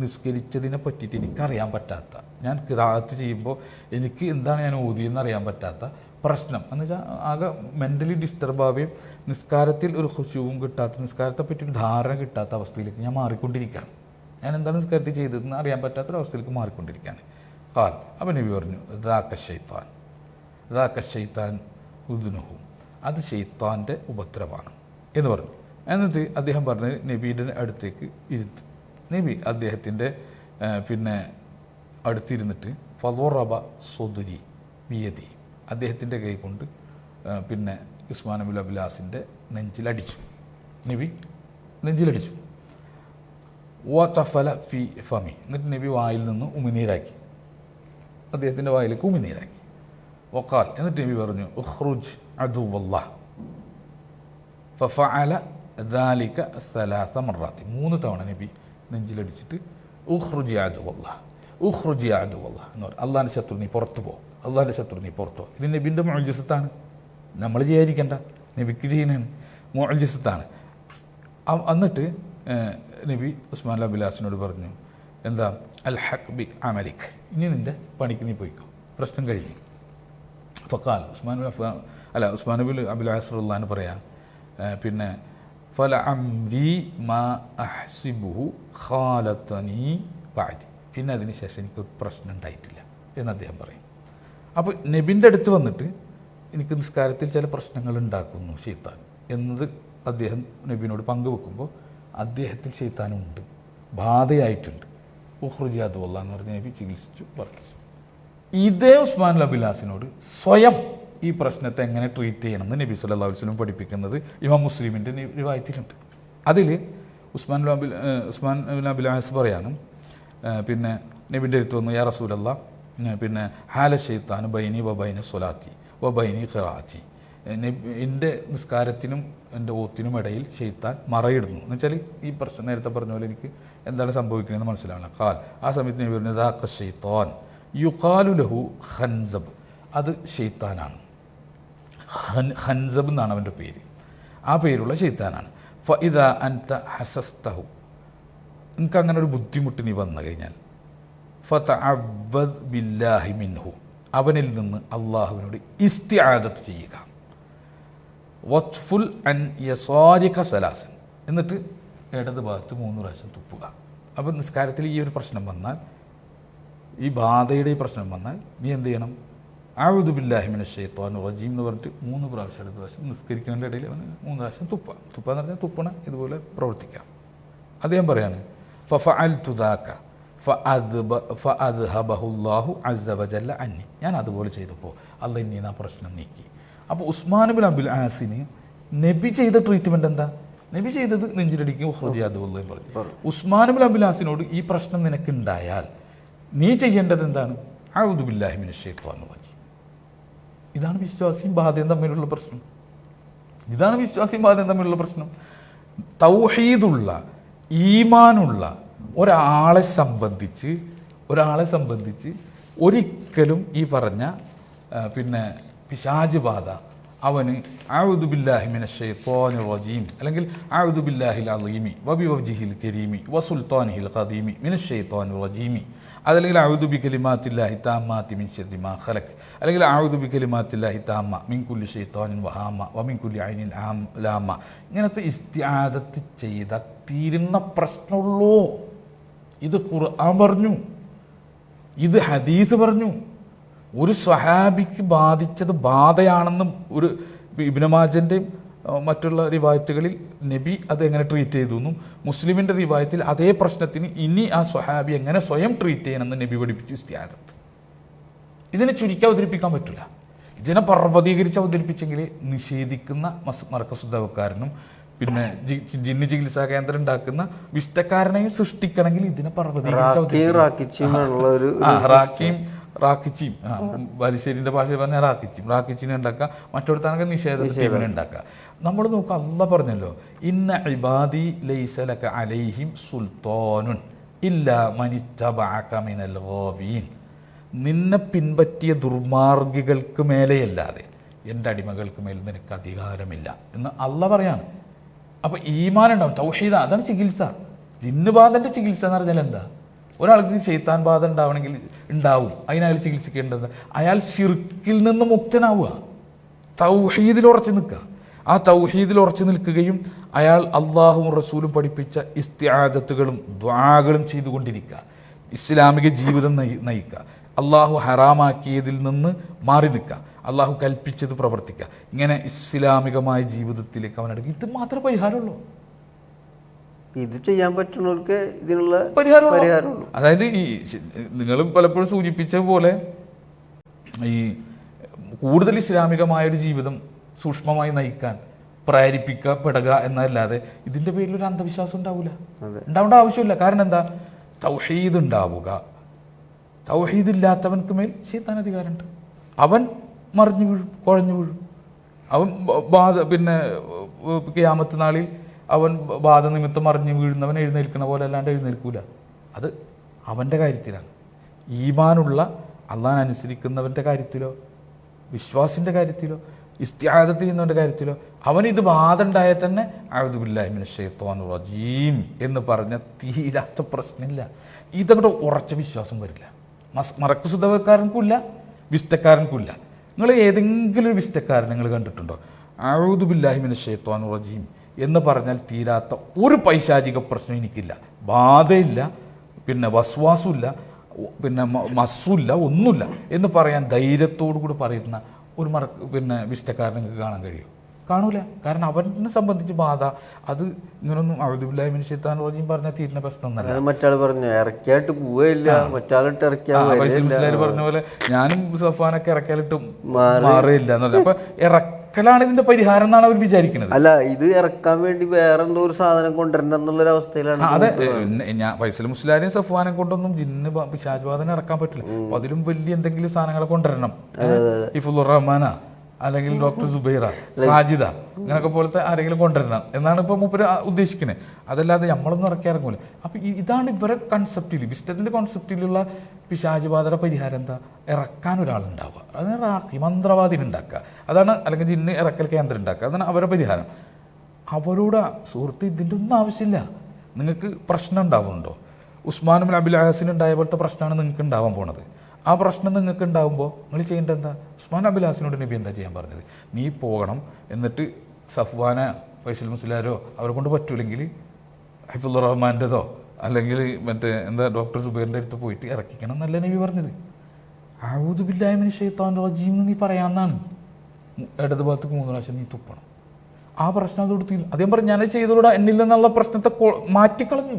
നിസ്കരിച്ചതിനെ പറ്റിയിട്ട് എനിക്കറിയാൻ പറ്റാത്ത, ഞാൻ ഖിറാഅത്ത് ചെയ്യുമ്പോൾ എനിക്ക് എന്താണ് ഞാൻ ഓതിയെന്ന് അറിയാൻ പറ്റാത്ത പ്രശ്നം എന്ന് വെച്ചാൽ ആകെ മെൻ്റലി ഡിസ്റ്റർബ് ആവുകയും നിസ്കാരത്തിൽ ഒരു ഖുശൂവും കിട്ടാത്ത, നിസ്കാരത്തെ പറ്റി ഒരു ധാരണ കിട്ടാത്ത അവസ്ഥയിലേക്ക് ഞാൻ മാറിക്കൊണ്ടിരിക്കുകയാണ്. ഞാൻ എന്താണ് നിസ്കാരത്തിൽ ചെയ്തതെന്ന് അറിയാൻ പറ്റാത്തൊരവസ്ഥയിലേക്ക് മാറിക്കൊണ്ടിരിക്കുകയാണ്. ഖാൽ, അപ്പോൾ നബി പറഞ്ഞു, ദാക ശൈത്താൻ ഉദ്നുഹു, അത് ശൈത്താൻ്റെ ഉപദ്രവമാണ് എന്ന് പറഞ്ഞു. എന്നിട്ട് അദ്ദേഹം പറഞ്ഞ് നബിയുടെ അടുത്തേക്ക് ഇരുത്തി. നബി അദ്ദേഹത്തിൻ്റെ പിന്നെ അടുത്തിരുന്നിട്ട് ഫളറബ സുദ്രി ബിയദി, അദ്ദേഹത്തിൻ്റെ കൈ കൊണ്ട് പിന്നെ ഉസ്മാൻ ബിൻ അബുൽ ആസിൻ്റെ നെഞ്ചിലടിച്ചു. നബി നെഞ്ചിലടിച്ചു. വതഫല ഫി ഫമി, എന്നിട്ട് നബി വായിൽ നിന്ന് ഉമിനീരാക്കി, അദ്ദേഹത്തിൻ്റെ വായിലേക്ക് ഉമിനീരാക്കി. വഖാൽ, എന്നിട്ട് നബി പറഞ്ഞു, ഉഖ്റുജ് അദുവല്ലാഹ് ഫഫഅല ദാലിക സലാസ മറാത്തി, 3 തവണ നബി നെഞ്ചിലടിച്ചിട്ട് ഉഖ്റുജ് അദുവല്ലാഹ്, ഉഖ്റുജ് അദുവല്ലാഹ് എന്ന് പറയും, അള്ളാഹിൻ്റെ ശത്രു നീ പുറത്തു പോ, അള്ളാഹിൻ്റെ ശത്രു നീ പുറത്തു പോ. ഇത് നബിൻ്റെ മുഅ്ജിസത്താണ്, നമ്മൾ ചെയ്യാതിരിക്കേണ്ട, നബിക്ക് ചെയ്യുന്നതാണ്, മുഅ്ജിസത്താണ്. എന്നിട്ട് നബി ഉസ്മാൻ അബുൽ ആസിനോട് പറഞ്ഞു, എന്താ, അൽ ഹഖ് ബി അമലിക്, ഇനി നിൻ്റെ പണിക്ക് നീ പോയിക്കോ, പ്രശ്നം കഴിഞ്ഞു. ഫഖാൽ, ഉസ്മാൻ ബിൻ അബുൽ ആസ് റളിയല്ലാഹു അൻഹു പറയാം, പിന്നെ ഫല അംരി മാ അഹ്സിബുഹു ഖാലതനി ബഅദി, പിന്നെ അതിന് ശേഷം എനിക്കൊരു പ്രശ്നം ഉണ്ടായിട്ടില്ല എന്ന് അദ്ദേഹം പറയും. അപ്പോൾ നബിൻ്റെ അടുത്ത് വന്നിട്ട് എനിക്ക് നിസ്കാരത്തിൽ ചില പ്രശ്നങ്ങൾ ഉണ്ടാക്കുന്നു ശൈത്താൻ എന്നത് അദ്ദേഹം നബിനോട് പങ്കുവെക്കുമ്പോൾ അദ്ദേഹത്തിൽ ശൈത്താനുണ്ട്, ബാധയായിട്ടുണ്ട്. ഉഖ്റുജിയാദു അല്ലാഹ് എന്ന് പറഞ്ഞ് നബി ചികിത്സിച്ചു വർദ്ധിച്ചു. ഇതേ ഉസ്മാൻ അബുൽ ആസിനോട് സ്വയം ഈ പ്രശ്നത്തെ എങ്ങനെ ട്രീറ്റ് ചെയ്യണമെന്ന് നബി സല്ലല്ലാഹു അലൈഹി വസല്ലം പഠിപ്പിക്കുന്നത് ഇമാം മുസ്ലിമിൻ്റെ റിവായത്തിലുണ്ട്. അതിൽ ഉസ്മാൻ ബിൻ അബുൽ ആസ് പറയാണ്, പിന്നെ നബിൻ്റെ അടുത്ത് വന്നു, യാ റസൂലല്ലാഹ്, പിന്നെ ഹാല ശൈത്താൻ ബൈനി വ ബൈന സ്വലാത്തി വ ബൈനി ഖിറാഅത്തി, എൻ്റെ നിസ്കാരത്തിനും എൻ്റെ ഓത്തിനും ഇടയിൽ ഷെയ്ത്താൻ മറയിടുന്നു എന്ന് വെച്ചാൽ ഈ പ്രശ്നം നേരത്തെ പറഞ്ഞ പോലെ എനിക്ക് എന്താണ് സംഭവിക്കുന്നതെന്ന് മനസ്സിലാവണം. ഖാൽ ആ സമയത്ത് നബി പറഞ്ഞു ദാക ഷെയ്ത്താൻ യുഖാലു ലഹു ഖൻസബ്, അത് ഷെയ്ത്താനാണ്. ഖൻസബ് എന്നാണ് അവൻ്റെ പേര്, ആ പേരുള്ള ഷെയ്ത്താനാണ്. ഫഇദാ അൻത ഹസസ്തഹു, നിങ്ങൾക്ക് അങ്ങനെ ഒരു ബുദ്ധിമുട്ട് നീ വന്നു കഴിഞ്ഞാൽ ഫതഅവ്വദ് ബില്ലാഹി മിൻഹു, അവനിൽ നിന്ന് അള്ളാഹുവിനോട് ഇസ്തിആദത്ത് ചെയ്യുക. വത്ഫുൽ അൻ യസാരിക സലാസൻ, എന്നിട്ട് ഇടത് ഭാഗത്ത് 3 പ്രാവശ്യം തുപ്പുക. അപ്പം നിസ്കാരത്തിൽ ഈ ഒരു പ്രശ്നം വന്നാൽ, ഈ ബാധയുടെ ഈ പ്രശ്നം വന്നാൽ നീ എന്ത് ചെയ്യണം? അഊദു ബില്ലാഹി മിനശ് ശൈത്വാനിർ റജീം എന്ന് പറഞ്ഞിട്ട് 3 പ്രാവശ്യം ഇടത് പ്രാവശ്യം നിസ്കരിക്കുന്നതിൻ്റെ ഇടയിൽ 3 പ്രാവശ്യം തുപ്പുക. തുപ്പ എന്ന് പറഞ്ഞാൽ തുപ്പണ ഇതുപോലെ പ്രവർത്തിക്കാം. അദ്ദേഹം പറയാണ് ഫഫഅൽതു ദാക ഫഅദ്ഹബഹുല്ലാഹു അസ്സ വജല്ല അന്നി, ഞാൻ അതുപോലെ ചെയ്തപ്പോൾ അള്ളാഹ് ഇനി ആ പ്രശ്നം നീക്കി. അപ്പോൾ ഉസ്മാൻ ബിൻ അബ്ദുൽ ആസിന് നബി ചെയ്ത ട്രീറ്റ്മെൻറ്റ് എന്താ? നബി ചെയ്തത് നെഞ്ചിലടിക്കും ഹൃദയാദുള്ളയും പറഞ്ഞു. ഉസ്മാൻ ബിൻ അബ്ദുൽ ആസിനോട് ഈ പ്രശ്നം നിനക്കുണ്ടായാൽ നീ ചെയ്യേണ്ടത് എന്താണ്? അഊദു ബില്ലാഹി മിനശ് ശൈത്വാനിർ റജീം. ഇതാണ് വിശ്വാസിയും ബാധയും തമ്മിലുള്ള പ്രശ്നം. ഇതാണ് വിശ്വാസിയും ബാധയും തമ്മിലുള്ള പ്രശ്നം. തൗഹീദുള്ള ഈമാനുള്ള ഒരാളെ സംബന്ധിച്ച് ഒരിക്കലും ഈ പറഞ്ഞ പിന്നെ പിശാച് ബാധ അവന് അഊദു ബില്ലാഹി മിനശ് ശൈത്വാനിർ റജീം അല്ലെങ്കിൽ അഊദു ബില്ലാഹിൽ അളീമി വബിവജ്ഹിൽ കരീമി വസുൽത്താനിഹിൽ ഖദീമി മിനശ് ശൈത്വാനിർ റജീമി, അതല്ലെങ്കിൽ അഊദു ബികലിമാത്തില്ലാഹി താമ്മാതി മിൻ ശർരി മാ ഖലഖ്, അല്ലെങ്കിൽ അഊദു ബികലിമാത്തില്ലാഹി താമ്മ മിൻ കുല്ലി ശൈത്വാനിൻ വഹാമ വമിൻ കുല്ലി ഐനിൻ ലാമ, ഇങ്ങനത്തെ ഇസ്തിആദത്ത് ചെയ്ത തീരുന്ന പ്രശ്നമുള്ളൂ. ഇത് ഖുർആൻ പറഞ്ഞു, ഇത് ഹദീസ് പറഞ്ഞു. ഒരു സ്വഹാബിക്ക് ബാധിച്ചത് ബാധയാണെന്ന് ഒരു ഇബ്നു മാജൻ്റെയും മറ്റുള്ള റിവായത്തുകളിൽ നബി അത് എങ്ങനെ ട്രീറ്റ് ചെയ്തു എന്നും മുസ്ലിമിൻ്റെ റിവായത്തിൽ അതേ പ്രശ്നത്തിന് ഇനി ആ സ്വഹാബി എങ്ങനെ സ്വയം ട്രീറ്റ് ചെയ്യണമെന്ന് നബി പഠിപ്പിച്ചു ഇസ്തിആദത്ത്. ഇതിനെ ചുരുക്കി അവതരിപ്പിക്കാൻ പറ്റില്ല. ഇതിനെ പർവ്വതീകരിച്ച് അവതരിപ്പിച്ചെങ്കിൽ നിഷേധിക്കുന്ന മർക്കസുദ്ധവക്കാരനും പിന്നെ ജിന്ന് ചികിത്സാ കേന്ദ്രം ഉണ്ടാക്കുന്ന വിഷ്ടക്കാരനെയും സൃഷ്ടിക്കണമെങ്കിൽ ഇതിനെ റാക്കിച്ചിയും ബാലുശ്ശേരിന്റെ ഭാഷയിൽ പറഞ്ഞാൽ റാക്കിച്ചിനെ ഉണ്ടാക്കുക, മറ്റൊരുത്താനൊക്കെ നിഷേധത്തിനെ ഉണ്ടാക്കുക. നമ്മൾ നോക്കുക, അള്ളാഹ് പറഞ്ഞല്ലോ ഇന്ന ഇബാദി ലൈസ ലക അലൈഹിം സുൽത്താനുൻ ഇല്ലാ മനിത്തബഅക മിനൽ ഗാവീൻ, നിന്നെ പിൻപറ്റിയ ദുർമാർഗികൾക്ക് മേലെയല്ലാതെ എൻ്റെ അടിമകൾക്ക് മേൽ നിനക്ക് അധികാരമില്ല എന്ന് അള്ളാഹ് പറയാണ്. അപ്പോൾ ഈമാൻ ഉണ്ടാവും, തൗഹീദ, അതാണ് ചികിത്സ. ജിന്നുബാധൻ്റെ ചികിത്സ എന്ന് പറഞ്ഞാൽ എന്താ? ഒരാൾക്ക് ശൈത്താൻ ബാധ ഉണ്ടാവും, അതിനയാൾ ചികിത്സിക്കേണ്ടത് അയാൾ ശിർക്കിൽ നിന്ന് മുക്തനാവുക, തൗഹീദിൽ ഉറച്ചു നിൽക്കുക. ആ തൗഹീദിൽ ഉറച്ചു നിൽക്കുകയും അയാൾ അള്ളാഹുവും റസൂലും പഠിപ്പിച്ച ഇസ്തിആദത്തുകളും ദുആകളും ചെയ്തുകൊണ്ടിരിക്കുക, ഇസ്ലാമിക ജീവിതം നയിക്കുക, അള്ളാഹു ഹറാമാക്കിയതിൽ നിന്ന് മാറി നിൽക്കുക, അള്ളാഹു കൽപ്പിച്ചത് പ്രവർത്തിക്കുക. ഇങ്ങനെ ഇസ്ലാമികമായ ജീവിതത്തിലേക്ക് അവനെടുക്കുക. ഇത് മാത്രമേ പരിഹാരമുള്ളൂ. ഇത് ചെയ്യാൻ പറ്റുന്നവർക്ക് ഇതിനുള്ള പരിഹാരമുള്ളൂ. അതായത് ഈ നിങ്ങൾ പലപ്പോഴും സൂചിപ്പിച്ച പോലെ ഈ കൂടുതൽ ഇസ്ലാമികമായ ഒരു ജീവിതം സൂക്ഷ്മമായി നയിക്കാൻ പ്രേരിപ്പിക്കപ്പെടുക എന്നല്ലാതെ ഇതിൻ്റെ പേരിൽ ഒരു അന്ധവിശ്വാസം ഉണ്ടാവേണ്ട ആവശ്യമില്ല. കാരണം എന്താ? തൗഹീദ് ഉണ്ടാവുക. തൗഹീദ് ഇല്ലാത്തവൻക്ക് മേൽ ശൈത്താൻ അധികാരമുണ്ട്. അവൻ മറിഞ്ഞു വീഴും, കുഴഞ്ഞു വീഴും. അവൻ പിന്നെ ഖിയാമത്ത് നാളിൽ അവൻ ബാധ നിമിത്തം മറിഞ്ഞു വീഴുന്നവൻ എഴുന്നേൽക്കുന്ന പോലെ അല്ലാണ്ട് എഴുന്നേൽക്കൂല. അത് അവൻ്റെ കാര്യത്തിലാണ്. ഈമാനുള്ള അള്ളാഹ് അനുസരിക്കുന്നവൻ്റെ കാര്യത്തിലോ വിശ്വാസിൻ്റെ കാര്യത്തിലോ ഇസ്തിആദത്ത് ചെയ്യുന്നവൻ്റെ കാര്യത്തിലോ അവനിത് ബാധ ഉണ്ടായാൽ തന്നെ അഊദു ബില്ലാഹി മിനശ് ശൈത്വാനിർ റജീം എന്ന് പറഞ്ഞ തീരാത്ത പ്രശ്നമില്ല. ഇതങ്ങോട്ട് ഉറച്ച വിശ്വാസം വരില്ല. മറക്കുസുദ്ധവക്കാരൻക്കുമില്ല, വിസ്തക്കാരൻക്കുമില്ല. നിങ്ങൾ ഏതെങ്കിലും ഒരു വിസ്തക്കാരൻ നിങ്ങൾ കണ്ടിട്ടുണ്ടോ? അഊദു ബില്ലാഹി മിനശ് ശൈത്വാനിർ റജീം എന്ന് പറഞ്ഞാൽ തീരാത്ത ഒരു പൈശാചിക പ്രശ്നം എനിക്കില്ല, ബാധയില്ല, പിന്നെ വസ്വാസുമില്ല, പിന്നെ മസ്സുമില്ല, ഒന്നുമില്ല എന്ന് പറയാൻ ധൈര്യത്തോടു കൂടി പറയുന്ന ഒരു പിന്നെ വിശുദ്ധക്കാരനെ നിങ്ങൾക്ക് കാണാൻ കഴിയും? കാണൂല. കാരണം അവനെ സംബന്ധിച്ച് ബാധ അത് ഇങ്ങനൊന്നും അഊദു ബില്ലാഹി മിനശ് ശൈത്വാനിർ റജീം പറഞ്ഞാൽ തീരുന്ന പ്രശ്നമൊന്നുമല്ല. മറ്റാൾ പറഞ്ഞു ഇറക്കിയായിട്ട് പോവില്ല, മറ്റാളിട്ട് ഇറക്കിയാൽ പറഞ്ഞ പോലെ ഞാനും സഫാനൊക്കെ ഇറക്കിയാലിട്ട് മാറിയില്ല എന്നല്ല. അപ്പൊ ഇറക്കലാണ് ഇതിന്റെ പരിഹാരം എന്നാണ് അവർ വിചാരിക്കുന്നത്. അല്ല, ഇത് ഇറക്കാൻ വേണ്ടി വേറെ എന്തോ ഒരു സാധനം കൊണ്ടുവരണം എന്നുള്ളൊരു അവസ്ഥയിലാണ്. അതെ, ഞാൻ ഫൈസൽ മുസ്ലിയാരെയും സഫ്വാനെ കൊണ്ടൊന്നും ജിന്ന് പിശാച് ബാധനെ ഇറക്കാൻ പറ്റില്ല. അപ്പൊ അതിലും വലിയ എന്തെങ്കിലും സാധനങ്ങളെ കൊണ്ടുവരണം. ഹിഫ്ളുർ റഹ്മാന അല്ലെങ്കിൽ ഡോക്ടർ സുബൈറ, സാജിദ, അങ്ങനെയൊക്കെ പോലത്തെ ആരെങ്കിലും കൊണ്ടുവരണം എന്നാണ് ഇപ്പോൾ മൂപ്പര് ഉദ്ദേശിക്കുന്നത്. അതല്ലാതെ നമ്മളൊന്നും ഇറക്കി ഇറങ്ങൂല. അപ്പം ഇതാണ് ഇവരെ കൺസെപ്റ്റിൽ, വിസ്റ്റത്തിന്റെ കോൺസെപ്റ്റിലുള്ള പിശാചുബാധയുടെ പരിഹാരം എന്താ? ഇറക്കാൻ ഒരാളുണ്ടാവുക, അതിന് റാഖി മന്ത്രവാദിനെ ഉണ്ടാക്കുക, അതാണ്. അല്ലെങ്കിൽ ജിന്ന് ഇറക്കൽ കേന്ദ്രം ഉണ്ടാക്കുക, അതാണ് അവരുടെ പരിഹാരം. അവരോട് സുഹൃത്ത് ഇതിൻ്റെ ഒന്നും ആവശ്യമില്ല. നിങ്ങൾക്ക് പ്രശ്നം ഉണ്ടാവുന്നുണ്ടോ? ഉസ്മാൻ ബിൻ അബിൽ ആസിന് ഉണ്ടായ പോലത്തെ പ്രശ്നമാണ് നിങ്ങൾക്ക് ഉണ്ടാവാൻ പോണത്. ആ പ്രശ്നം നിങ്ങൾക്ക് ഉണ്ടാകുമ്പോൾ നിങ്ങൾ ചെയ്യേണ്ടത് എന്താ? ഉസ്മാൻ അബിൽ ആസിനോട് നബി എന്താ ചെയ്യാൻ പറഞ്ഞത്? നീ പോകണം, എന്നിട്ട് സഫ്വാന, ഫൈസൽ മുസ്ലിയാരോ അവരെ കൊണ്ട് പറ്റൂലെങ്കിൽ ഹൈഫുർ റഹ്മാൻ്റെതോ അല്ലെങ്കിൽ മറ്റേ എന്താ ഡോക്ടർ സുബൈറിൻ്റെ അടുത്ത് പോയിട്ട് ഇറക്കിക്കണം എന്നല്ല നബി പറഞ്ഞത്. അഊദു ബില്ലാഹി മിനശ് ശൈത്വാനിർ റജീം എന്ന് നീ പറയാമെന്നാണ്. ഇടത് ഭാഗത്തേക്ക് 3 പ്രാവശ്യം നീ തുപ്പണം. ആ പ്രശ്നം അതോട് തീരും. അദ്ദേഹം പറഞ്ഞു ഞാനത് ചെയ്തോടാ, എന്നിൽ നിന്നുള്ള പ്രശ്നത്തെ മാറ്റിക്കളഞ്ഞു.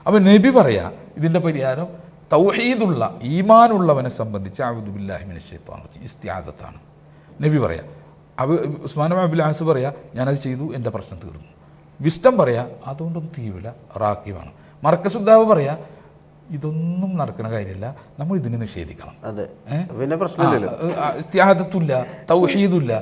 അപ്പം നബി പറയാ ഇതിൻ്റെ പരിഹാരം തൗഹീദുള്ള ഈമാനുള്ളവനെ സംബന്ധിച്ച് അഊദു ബില്ലാഹി മിനശ് ശൈത്വാനിർ റജീം ഇസ്തിആദത്താണ്. നബി പറയാ. ഉസ്മാൻ ബിൻ അബിൽ ആസ് പറയാ ഞാനത് ചെയ്തു, എൻ്റെ പ്രശ്നം തീർന്നു. വിസ്റ്റം പറയാ അതുകൊണ്ടൊന്നും തീരില്ല, റാഖി വേണം. മർക്കസുദ്ദാവ് പറയാ ഇതൊന്നും നടക്കുന്ന കാര്യമില്ല, നമ്മൾ ഇതിനെ നിഷേധിക്കണം. ഇസ്തിആദത്തുല്ല, തൗഹീദില്ല.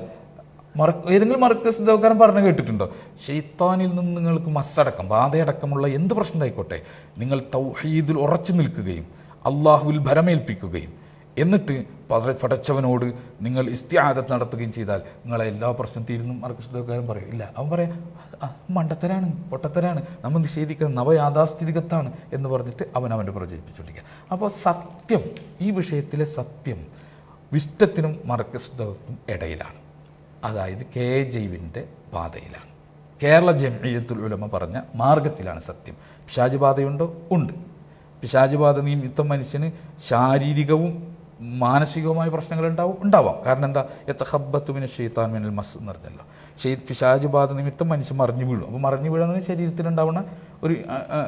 ഏതെങ്കിലും മർക്കസുദ്ദാവക്കാരൻ പറഞ്ഞു കേട്ടിട്ടുണ്ടോ? ശൈത്താനിൽ നിന്ന് നിങ്ങൾക്ക് മസ്സടക്കം, ബാധയടക്കമുള്ള എന്ത് പ്രശ്നം ആയിക്കോട്ടെ, നിങ്ങൾ തൗഹീദിൽ ഉറച്ചു നിൽക്കുകയും അള്ളാഹുവിൽ ഭരമേൽപ്പിക്കുകയും എന്നിട്ട് പടച്ചവനോട് നിങ്ങൾ ഇസ്തിആദത്ത് നടത്തുകയും ചെയ്താൽ നിങ്ങളെ എല്ലാ പ്രശ്നം തീരുന്നു. മർക്കസുദ്ദാവക്കാരൻ പറയും ഇല്ല. അവൻ പറയാം മണ്ടത്തരാണ്, പൊട്ടത്തരാണ്, നമ്മൾ നിഷേധിക്കണം, നവയാഥാസ്ഥിതികത്താണ് എന്ന് പറഞ്ഞിട്ട് അവൻ്റെ പ്രചരിപ്പിച്ചുകൊണ്ടിരിക്കുക. അപ്പോൾ സത്യം, ഈ വിഷയത്തിലെ സത്യം വിസ്റ്റത്തിനും മർക്കസുദ്ദാവത്തിനും ഇടയിലാണ്. അതായത് KJവിൻ്റെ പാതയിലാണ്. കേരള ജംഇയ്യത്തുൽ ഉലമ പറഞ്ഞ മാർഗത്തിലാണ് സത്യം. പിശാചുബാധയുണ്ടോ? ഉണ്ട്. പിശാചുബാധ നിമിത്തം മനുഷ്യന് ശാരീരികവും മാനസികവുമായ പ്രശ്നങ്ങൾ ഉണ്ടാവാം. കാരണം എന്താ? യതഖബ്ബതു മിനശ് ശൈത്താൻ മിനൽ മസ് എന്ന് പറഞ്ഞല്ലോ. പിശാചുബാധ നിമിത്തം മനുഷ്യൻ മറിഞ്ഞു വീഴും. അപ്പോൾ മറിഞ്ഞു വീഴുന്നത് ശരീരത്തിലുണ്ടാവുന്ന ഒരു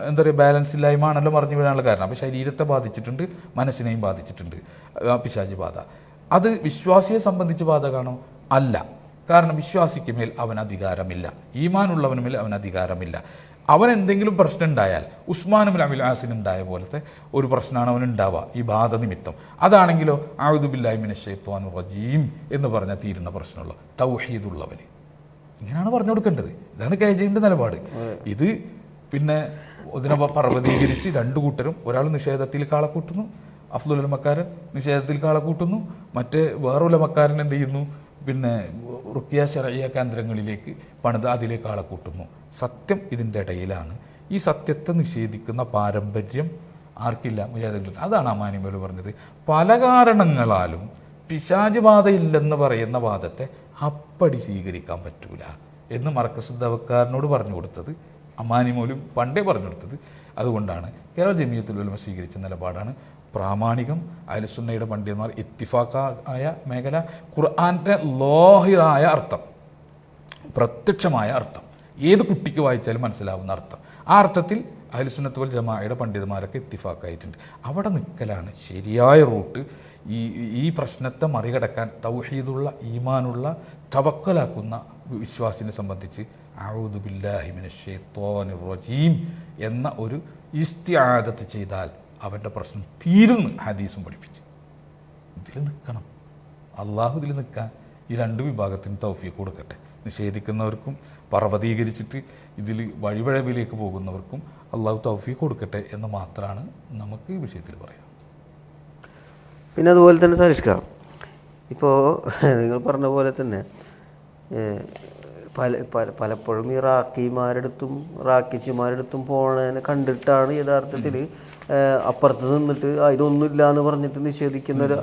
എന്താ പറയുക ബാലൻസ് ഇല്ലായ്മ ആണല്ലോ മറിഞ്ഞു വീഴാനുള്ള കാരണം. അപ്പോൾ ശരീരത്തെ ബാധിച്ചിട്ടുണ്ട്, മനസ്സിനെയും ബാധിച്ചിട്ടുണ്ട് പിശാചുബാധ. അത് വിശ്വാസിയെ സംബന്ധിച്ച് ബാധകമാണോ? അല്ല. കാരണം വിശ്വാസിക്ക് മേൽ അവൻ അധികാരമില്ല, ഈമാനുള്ളവന് മേൽ അവൻ അധികാരമില്ല. അവൻ എന്തെങ്കിലും പ്രശ്നം ഉണ്ടായാൽ ഉസ്മാൻ ബിൻ അബിൽ ആസിന് ഉണ്ടായ പോലത്തെ ഒരു പ്രശ്നമാണ് അവൻ ഉണ്ടാവുക ഈ ബാധ നിമിത്തം. അതാണെങ്കിലോ അഊദു ബില്ലാഹി മിനശ് ശൈത്വാനിർ റജീം എന്ന് പറഞ്ഞാൽ തീരുന്ന പ്രശ്നമുള്ള തൗഹീദുള്ളവന് ഇങ്ങനെയാണ് പറഞ്ഞു കൊടുക്കേണ്ടത്. ഇതാണ് KJന്റെ നിലപാട്. ഇത് പിന്നെ ഇതിനെ പർവ്വതീകരിച്ച് രണ്ടു കൂട്ടരും, ഒരാൾ നിഷേധത്തിൽ കാളെ കൂട്ടുന്നു, അഫ്ദുൽ ഉലമക്കാരൻ നിഷേധത്തിൽ കാളെ കൂട്ടുന്നു, മറ്റേ വേറെ ഉലമക്കാരൻ എന്ത് ചെയ്യുന്നു, പിന്നെ റുഖിയ ശർഇയ്യ കേന്ദ്രങ്ങളിലേക്ക് പണിത് അതിലേക്ക് ആളെ കൂട്ടുന്നു. സത്യം ഇതിൻ്റെ ഇടയിലാണ്. ഈ സത്യത്തെ നിഷേധിക്കുന്ന പാരമ്പര്യം ആർക്കില്ല? മുജാഹിദുകൾക്ക്. അതാണ് അമാനിമേൽ പറഞ്ഞത്. പല കാരണങ്ങളാലും പിശാച് ബാധയില്ലെന്ന് പറയുന്ന വാദത്തെ അപ്പടി സ്വീകരിക്കാൻ പറ്റൂല എന്ന് മർക്കസുദ്ദാവക്കാരനോട് പറഞ്ഞു കൊടുത്തത് അമാനിമോലും പണ്ടേ പറഞ്ഞു കൊടുത്തത്. അതുകൊണ്ടാണ് കേരള ജംഇയ്യത്തുൽ ഉലമ സ്വീകരിച്ച നിലപാടാണ് പ്രാമാണികം. അഹ്ലുസുന്നയുടെ പണ്ഡിതന്മാർ ഇത്തിഫാഖായ മേഖല, ഖുർആന്റെ ലോഹിറായ അർത്ഥം, പ്രത്യക്ഷമായ അർത്ഥം, ഏത് കുട്ടിക്ക് വായിച്ചാലും മനസ്സിലാവുന്ന അർത്ഥം, ആ അർത്ഥത്തിൽ അഹ്ലുസുന്നത്ത് വൽ ജമാഅയുടെ പണ്ഡിതന്മാരൊക്കെ ഇത്തിഫാഖായിട്ടുണ്ട്. അവിടെ നിൽക്കലാണ് ശരിയായ റൂട്ട്. ഈ പ്രശ്നത്തെ മറികടക്കാൻ തൗഹീദുള്ള, ഈമാനുള്ള, തവക്കലാക്കുന്ന വിശ്വാസിനെ സംബന്ധിച്ച് അഊദു ബില്ലാഹി മിനശ് ശൈത്വാനിർ റജീം എന്ന ഒരു ഇസ്തിആദത്ത് ചെയ്താൽ അവൻ്റെ പ്രശ്നം തീരുന്നു. ഹദീസും പഠിപ്പിച്ച് ഇതിൽ നിൽക്കണം. അള്ളാഹു ഇതിൽ നിൽക്കാൻ ഈ രണ്ട് വിഭാഗത്തിനും തൗഫീഖ് കൊടുക്കട്ടെ. നിഷേധിക്കുന്നവർക്കും പർവ്വതീകരിച്ചിട്ട് ഇതിൽ വഴിവഴവിലേക്ക് പോകുന്നവർക്കും അള്ളാഹു തൗഫീഖ് കൊടുക്കട്ടെ എന്ന് മാത്രമാണ് നമുക്ക് ഈ വിഷയത്തിൽ പറയാം. പിന്നെ അതുപോലെ തന്നെ സരിഷ്ക, ഇപ്പോൾ നിങ്ങൾ പറഞ്ഞ പോലെ തന്നെ പലപ്പോഴും ഈ റാക്കിമാരെടുത്തും റാക്കിച്ചിമാരെടുത്തും പോണതിനെ കണ്ടിട്ടാണ് യഥാർത്ഥത്തിൽ അപ്പുറത്ത് നിന്നിട്ട് ഇതൊന്നുമില്ല എന്ന് പറഞ്ഞിട്ട് നിഷേധിക്കുന്നൊരു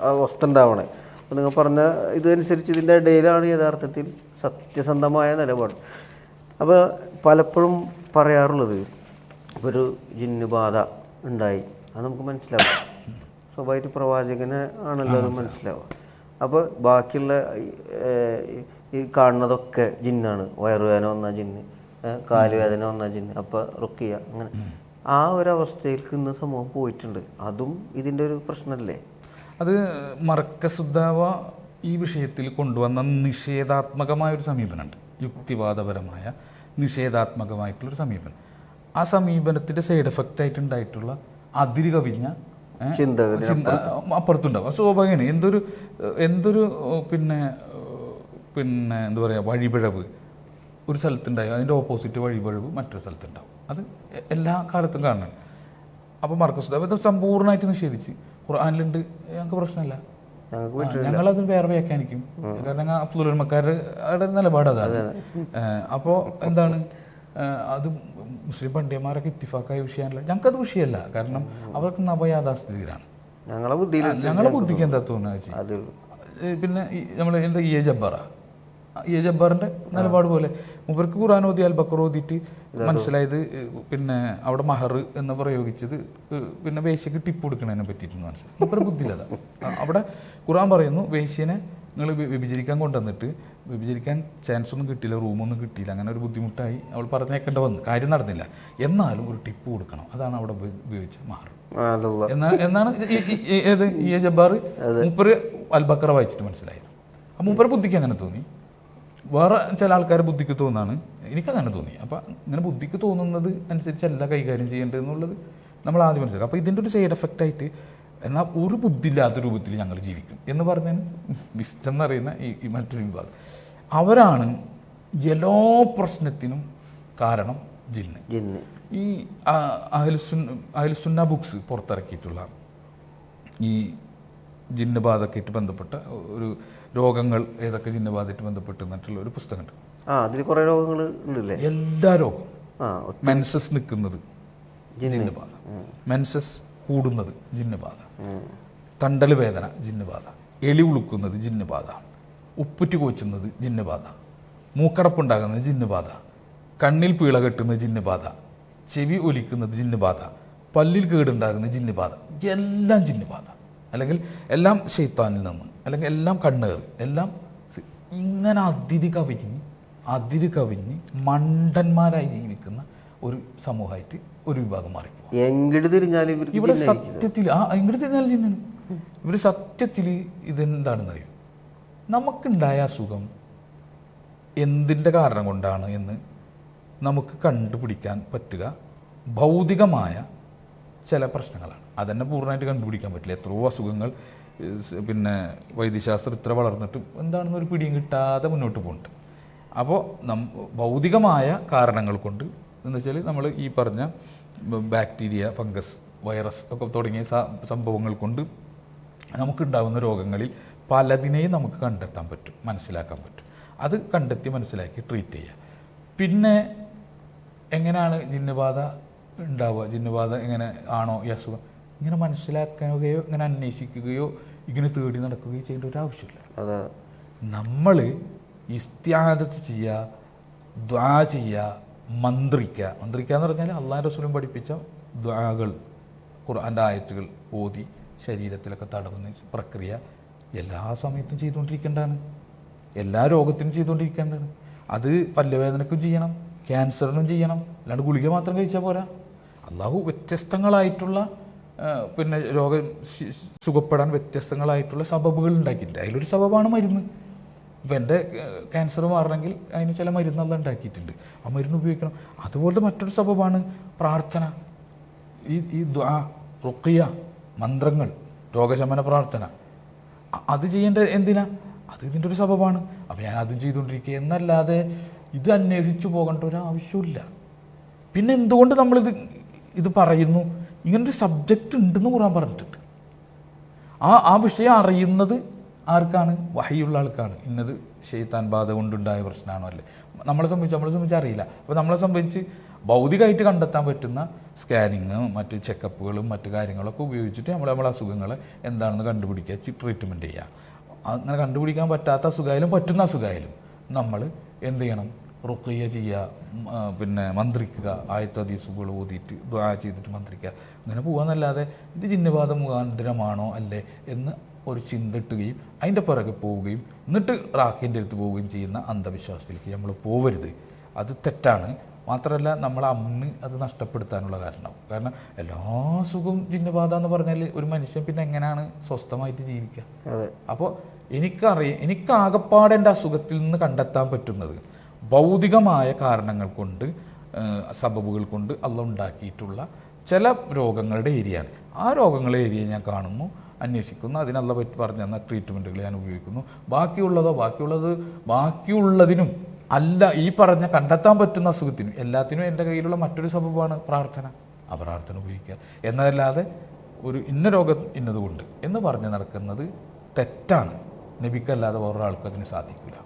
അവസ്ഥ ഉണ്ടാവണേ. അപ്പോൾ നിങ്ങൾ പറഞ്ഞ ഇതനുസരിച്ച് ഇതിൻ്റെ ഇടയിലാണ് യഥാർത്ഥത്തിൽ സത്യസന്ധമായ നിലപാട്. അപ്പോൾ പലപ്പോഴും പറയാറുള്ളത് ഇപ്പോൾ ഒരു ജിന്ന് ബാധ ഉണ്ടായി, അത് നമുക്ക് മനസ്സിലാവും, സ്വാഭാവികമായിട്ട് പ്രവാചകനെ ആണല്ലോ അത് മനസ്സിലാവുക. അപ്പോൾ ബാക്കിയുള്ള ഈ കാണുന്നതൊക്കെ ജിന്നാണ്. വയറുവേദന വന്ന ജിന്ന്, കാലുവേദന വന്ന ജിന്ന്, അപ്പോൾ റുഖിയ, അങ്ങനെ ആ ഒരവസ്ഥയിലേക്ക് ഇന്ന് സമൂഹം പോയിട്ടുണ്ട്. അതും ഇതിൻ്റെ ഒരു പ്രശ്നമല്ലേ? അത് മർക്കസുദ്ദാവ ഈ വിഷയത്തിൽ കൊണ്ടുവന്ന നിഷേധാത്മകമായൊരു സമീപനമുണ്ട്, യുക്തിവാദപരമായ നിഷേധാത്മകമായിട്ടുള്ളൊരു സമീപനം. ആ സമീപനത്തിൻ്റെ സൈഡ് എഫക്റ്റ് ആയിട്ടുണ്ടായിട്ടുള്ള അതിര് കവിഞ്ഞ ചിന്തഗതി അപ്പുറത്തുണ്ടാവും. സ്വാഭാവികമാണ്. എന്തൊരു പിന്നെ എന്താ പറയുക, വഴിപിഴവ് ഒരു സ്ഥലത്തുണ്ടായി, അതിൻ്റെ ഓപ്പോസിറ്റ് വഴിപിഴവ് മറ്റൊരു സ്ഥലത്തുണ്ടാവും. അത് എല്ലാ കാലത്തും കാണണം. അപ്പോൾ മർക്കസ് അത് സമ്പൂർണ്ണമായിട്ട് നിഷേധിച്ച് ഖുർആനിലുണ്ട്, ഞങ്ങൾക്ക് പ്രശ്നമില്ല, ഞങ്ങളതിന് വേറെ വ്യാഖ്യാനിക്കും. കാരണം അഫ്ളുൽ ഉലമക്കാരുടെ നിലപാട് അതാണ്. അപ്പോൾ എന്താണ്, അത് മുസ്ലിം പണ്ഡിതന്മാരൊക്കെ ഇത്തിഫാക്കായ വിഷയമല്ല, ഞങ്ങൾക്കത് വിഷയമല്ല. കാരണം അവർക്ക് നവയാഥാസ്ഥിതിയിലാണ്. ഞങ്ങളെ ബുദ്ധിക്ക് എന്താ തോന്നുന്നത്. പിന്നെ നമ്മൾ എന്താ ഇ എ ജബ്ബാറിന്റെ നിലപാട് പോലെ മൂപ്പർക്ക് ഖുർആൻ ഓതി അൽ-ബഖറ ഓതിയിട്ട് മനസ്സിലായത് പിന്നെ അവിടെ മഹർ എന്ന് പ്രയോഗിച്ചത് പിന്നെ വേശ്യക്ക് ടിപ്പ് കൊടുക്കണതിനെ പറ്റിയിട്ടെന്ന് മനസ്സിലായി. മൂപ്പര് ബുദ്ധിയില്ല. അവിടെ ഖുർആൻ പറയുന്നു, വേശ്യനെ നിങ്ങൾ വ്യഭിചരിക്കാൻ കൊണ്ടുവന്നിട്ട് വ്യഭിചരിക്കാൻ ചാൻസ് ഒന്നും കിട്ടിയില്ല, റൂമൊന്നും കിട്ടിയില്ല, അങ്ങനെ ഒരു ബുദ്ധിമുട്ടായി, അവൾ പറഞ്ഞേക്കേണ്ട വന്നു, കാര്യം നടന്നില്ല, എന്നാലും ഒരു ടിപ്പ് കൊടുക്കണം, അതാണ് അവിടെ ഉപയോഗിച്ച മഹർ എന്നാണ് ഏത് ഇ എ ജബ്ബാർ മൂപ്പര് അൽ-ബഖറ വായിച്ചിട്ട് മനസ്സിലായത്. അപ്പം മൂപ്പര് ബുദ്ധിക്ക് അങ്ങനെ തോന്നി. വേറെ ചില ആൾക്കാർ ബുദ്ധിക്ക് തോന്നാണ്, എനിക്കങ്ങനെ തോന്നി. അപ്പം ഇങ്ങനെ ബുദ്ധിക്ക് തോന്നുന്നത് അനുസരിച്ചല്ല കൈകാര്യം ചെയ്യേണ്ടത് എന്നുള്ളത് നമ്മൾ ആദ്യം മനസ്സിലാക്കും. അപ്പോൾ ഇതിൻ്റെ ഒരു സൈഡ് എഫക്റ്റ് ആയിട്ട് എന്നാൽ ഒരു ബുദ്ധിയില്ലാത്ത രൂപത്തിൽ ഞങ്ങൾ ജീവിക്കും എന്ന് പറഞ്ഞാൽ വിസ്റ്റം എന്നറിയുന്ന ഈ മറ്റൊരു വിഭാഗം, അവരാണ് എല്ലാ പ്രശ്നത്തിനും കാരണം ജിന്ന്. ഈ അഹ്ലുസുന്ന ബുക്സ് പുറത്തിറക്കിയിട്ടുള്ള ഈ ജിന്ന് ബാധക്കായിട്ട് ബന്ധപ്പെട്ട ഒരു രോഗങ്ങൾ ഏതൊക്കെ ജിന്ന് ബാധയായിട്ട് ബന്ധപ്പെട്ട് എന്നിട്ടുള്ള ഒരു പുസ്തകമുണ്ട്. അതിൽ കുറേ രോഗങ്ങൾ ഉണ്ടല്ലേ. എല്ലാ രോഗം, മെൻസസ് നിൽക്കുന്നത് ജിന്ന് ബാധ, മെൻസസ് കൂടുന്നത് ജിന്ന് ബാധ, തണ്ടൽ വേദന ജിന്ന് ബാധ, എലി ഉളുക്കുന്നത് ജിന്ന് ബാധ, ഉപ്പുറ്റി കോച്ചുന്നത് ജിന്ന് ബാധ, മൂക്കടപ്പുണ്ടാകുന്നത് ജിന്ന് ബാധ, കണ്ണിൽ പീള കെട്ടുന്നത് ജിന്ന് ബാധ, ചെവി ഒലിക്കുന്നത് ജിന്ന് ബാധ, പല്ലിൽ കേടുണ്ടാകുന്നത് ജിന്ന് ബാധ, എല്ലാം ജിന്ന് ബാധ, അല്ലെങ്കിൽ എല്ലാം ശൈത്താനിൽ നിന്ന്, അല്ലെങ്കിൽ എല്ലാം കണ്ണേറ്, എല്ലാം ഇങ്ങനെ അതിര് കവിഞ്ഞ് മണ്ടന്മാരായി ജീവിക്കുന്ന ഒരു സമൂഹമായിട്ട് ഒരു വിഭാഗം മാറി. ഇവിടെ സത്യത്തിൽ എങ്ങോട്ട് തിരിഞ്ഞാലും ജിന്നാണ്. ഇവർ സത്യത്തിൽ ഇതെന്താണെന്ന് അറിയും, നമുക്കുണ്ടായ അസുഖം എന്തിൻ്റെ കാരണം കൊണ്ടാണ് എന്ന് നമുക്ക് കണ്ടുപിടിക്കാൻ പറ്റുക ഭൗതികമായ ചില പ്രശ്നങ്ങളാണ്. അതെന്നെ പൂർണ്ണമായിട്ട് കണ്ടുപിടിക്കാൻ പറ്റില്ല. എത്രയോ അസുഖങ്ങൾ പിന്നെ വൈദ്യശാസ്ത്രം ഇത്ര വളർന്നിട്ടും എന്താണെന്നൊരു പിടിയും കിട്ടാതെ മുന്നോട്ട് പോകുന്നുണ്ട്. അപ്പോൾ ഭൗതികമായ കാരണങ്ങൾ കൊണ്ട് എന്ന് വെച്ചാൽ നമ്മൾ ഈ പറഞ്ഞ ബാക്ടീരിയ, ഫംഗസ്, വൈറസ് ഒക്കെ തുടങ്ങിയ സംഭവങ്ങൾ കൊണ്ട് നമുക്കുണ്ടാകുന്ന രോഗങ്ങളിൽ പലതിനെയും നമുക്ക് കണ്ടെത്താൻ പറ്റും, മനസ്സിലാക്കാൻ പറ്റും. അത് കണ്ടെത്തി മനസ്സിലാക്കി ട്രീറ്റ് ചെയ്യുക. പിന്നെ എങ്ങനെയാണ് ജിന്നുബാധ ഉണ്ടാവുക, ജിന്നുബാധ എങ്ങനെ ആണോ ഈ അസുഖം, ഇങ്ങനെ മനസ്സിലാക്കുകയോ ഇങ്ങനെ അന്വേഷിക്കുകയോ ഇങ്ങനെ തേടി നടക്കുകയോ ചെയ്യേണ്ട ഒരു ആവശ്യമില്ല. നമ്മൾ ഇസ്തിആദത്ത് ചെയ്യുക, ദുആ ചെയ്യുക, മന്ത്രിക്കുക എന്ന് പറഞ്ഞാൽ അള്ളാഹു റസൂലും പഠിപ്പിച്ച ദുആകൾ, ഖുർആൻ്റെ ആയത്തുകൾ ഓതി ശരീരത്തിലൊക്കെ തടവുന്ന പ്രക്രിയ എല്ലാ സമയത്തും ചെയ്തുകൊണ്ടിരിക്കേണ്ടതാണ്, എല്ലാ രോഗത്തിനും ചെയ്തുകൊണ്ടിരിക്കേണ്ടതാണ്. അത് പല്ലുവേദനക്കും ചെയ്യണം, ക്യാൻസറിനും ചെയ്യണം, അല്ലാണ്ട് ഗുളിക മാത്രം കഴിച്ചാൽ പോരാ. അള്ളാഹു വ്യത്യസ്തങ്ങളായിട്ടുള്ള പിന്നെ രോഗം സുഖപ്പെടാൻ വ്യത്യസ്തങ്ങളായിട്ടുള്ള സബബുകൾ ഉണ്ടാക്കിയിട്ടുണ്ട്. അതിലൊരു സബബാണ് മരുന്ന്. ഇപ്പം എൻ്റെ ക്യാൻസർ മാറണമെങ്കിൽ അതിന് ചില മരുന്നെല്ലാം ഉണ്ടാക്കിയിട്ടുണ്ട്, ആ മരുന്ന് ഉപയോഗിക്കണം. അതുപോലെ മറ്റൊരു സബബാണ് പ്രാർത്ഥന, ഈ ദുആ, റുഖിയ, മന്ത്രങ്ങൾ, രോഗശമന പ്രാർത്ഥന. അത് ചെയ്യേണ്ട എന്തിനാ, അത് ഇതിൻ്റെ ഒരു സബബാണ്. അപ്പം ഞാൻ അതും ചെയ്തുകൊണ്ടിരിക്കുക എന്നല്ലാതെ ഇത് അന്വേഷിച്ചു പോകേണ്ട ഒരു ആവശ്യമില്ല. പിന്നെ എന്തുകൊണ്ട് ഇത് പറയുന്നു, ഇങ്ങനൊരു സബ്ജക്റ്റ് ഉണ്ടെന്ന് ഖുർആൻ പറഞ്ഞിട്ടുണ്ട്. ആ വിഷയം അറിയുന്നത് ആർക്കാണ്? വഹിയുള്ള ആൾക്കാണ്. ഇന്നത് ശൈത്താൻ ബാധ കൊണ്ടുണ്ടായ പ്രശ്നമാണോ അല്ലേ. നമ്മളെ സംബന്ധിച്ച് അറിയില്ല. അപ്പോൾ നമ്മളെ സംബന്ധിച്ച് ഭൗതികമായിട്ട് കണ്ടെത്താൻ പറ്റുന്ന സ്കാനിങ്ങും മറ്റ് ചെക്കപ്പുകളും മറ്റു കാര്യങ്ങളൊക്കെ ഉപയോഗിച്ചിട്ട് നമ്മളെ അസുഖങ്ങൾ എന്താണെന്ന് കണ്ടുപിടിക്കുക, ട്രീറ്റ്മെൻറ്റ് ചെയ്യുക. അങ്ങനെ കണ്ടുപിടിക്കാൻ പറ്റാത്ത അസുഖമായാലും പറ്റുന്ന അസുഖമായാലും നമ്മൾ എന്ത് ചെയ്യണം? റുഖിയ ചെയ്യുക, പിന്നെ മന്ത്രിക്കുക, ആയത്ത് ഹദീസുകൾ ഓതിയിട്ട് ദുആ ചെയ്തിട്ട് മന്ത്രിക്കുക. അങ്ങനെ പോകാമെന്നല്ലാതെ ഇത് ജിന്നുബാധ മുഖാന്തരമാണോ അല്ലേ എന്ന് ഒരു ചിന്ത ഇട്ടുകയും അതിൻ്റെ പുറകെ പോവുകയും എന്നിട്ട് റാക്കിൻ്റെ അടുത്ത് പോവുകയും ചെയ്യുന്ന അന്ധവിശ്വാസത്തിലേക്ക് നമ്മൾ പോവരുത്. അത് തെറ്റാണ്. മാത്രമല്ല നമ്മൾ അന്ന് അത് നഷ്ടപ്പെടുത്താനുള്ള കാരണം എല്ലാ സുഖവും ജിന്നുബാധ എന്ന് പറഞ്ഞാൽ ഒരു മനുഷ്യൻ പിന്നെ എങ്ങനെയാണ് സ്വസ്ഥമായിട്ട് ജീവിക്കുക? അപ്പോൾ എനിക്ക് ആകപ്പാടെ എൻ്റെ അസുഖത്തിൽ നിന്ന് കണ്ടെത്താൻ പറ്റുന്നത് ഭൗതികമായ കാരണങ്ങൾ കൊണ്ട്, സബബുകൾ കൊണ്ട് അള്ളാഹ് ഉണ്ടാക്കിയിട്ടുള്ള ചില രോഗങ്ങളുടെ ഏരിയയാണ്. ആ രോഗങ്ങളുടെ ഏരിയ ഞാൻ കാണുന്നു, അന്വേഷിക്കുന്നു, അതിനുള്ള പറ്റി പറഞ്ഞു തന്ന ട്രീറ്റ്മെൻറ്റുകൾ ഞാൻ ഉപയോഗിക്കുന്നു. ബാക്കിയുള്ളതിനും അല്ല, ഈ പറഞ്ഞ കണ്ടെത്താൻ പറ്റുന്ന അസുഖത്തിനും എല്ലാത്തിനും എൻ്റെ കയ്യിലുള്ള മറ്റൊരു സബബാണ് പ്രാർത്ഥന. ആ പ്രാർത്ഥന ഉപയോഗിക്കുക എന്നതല്ലാതെ ഒരു ഇന്ന രോഗം ഇന്നതുകൊണ്ട് എന്ന് പറഞ്ഞ് നടക്കുന്നത് തെറ്റാണ്. നബിക്കല്ലാതെ വേറൊരാൾക്കും അതിന് സാധിക്കില്ല.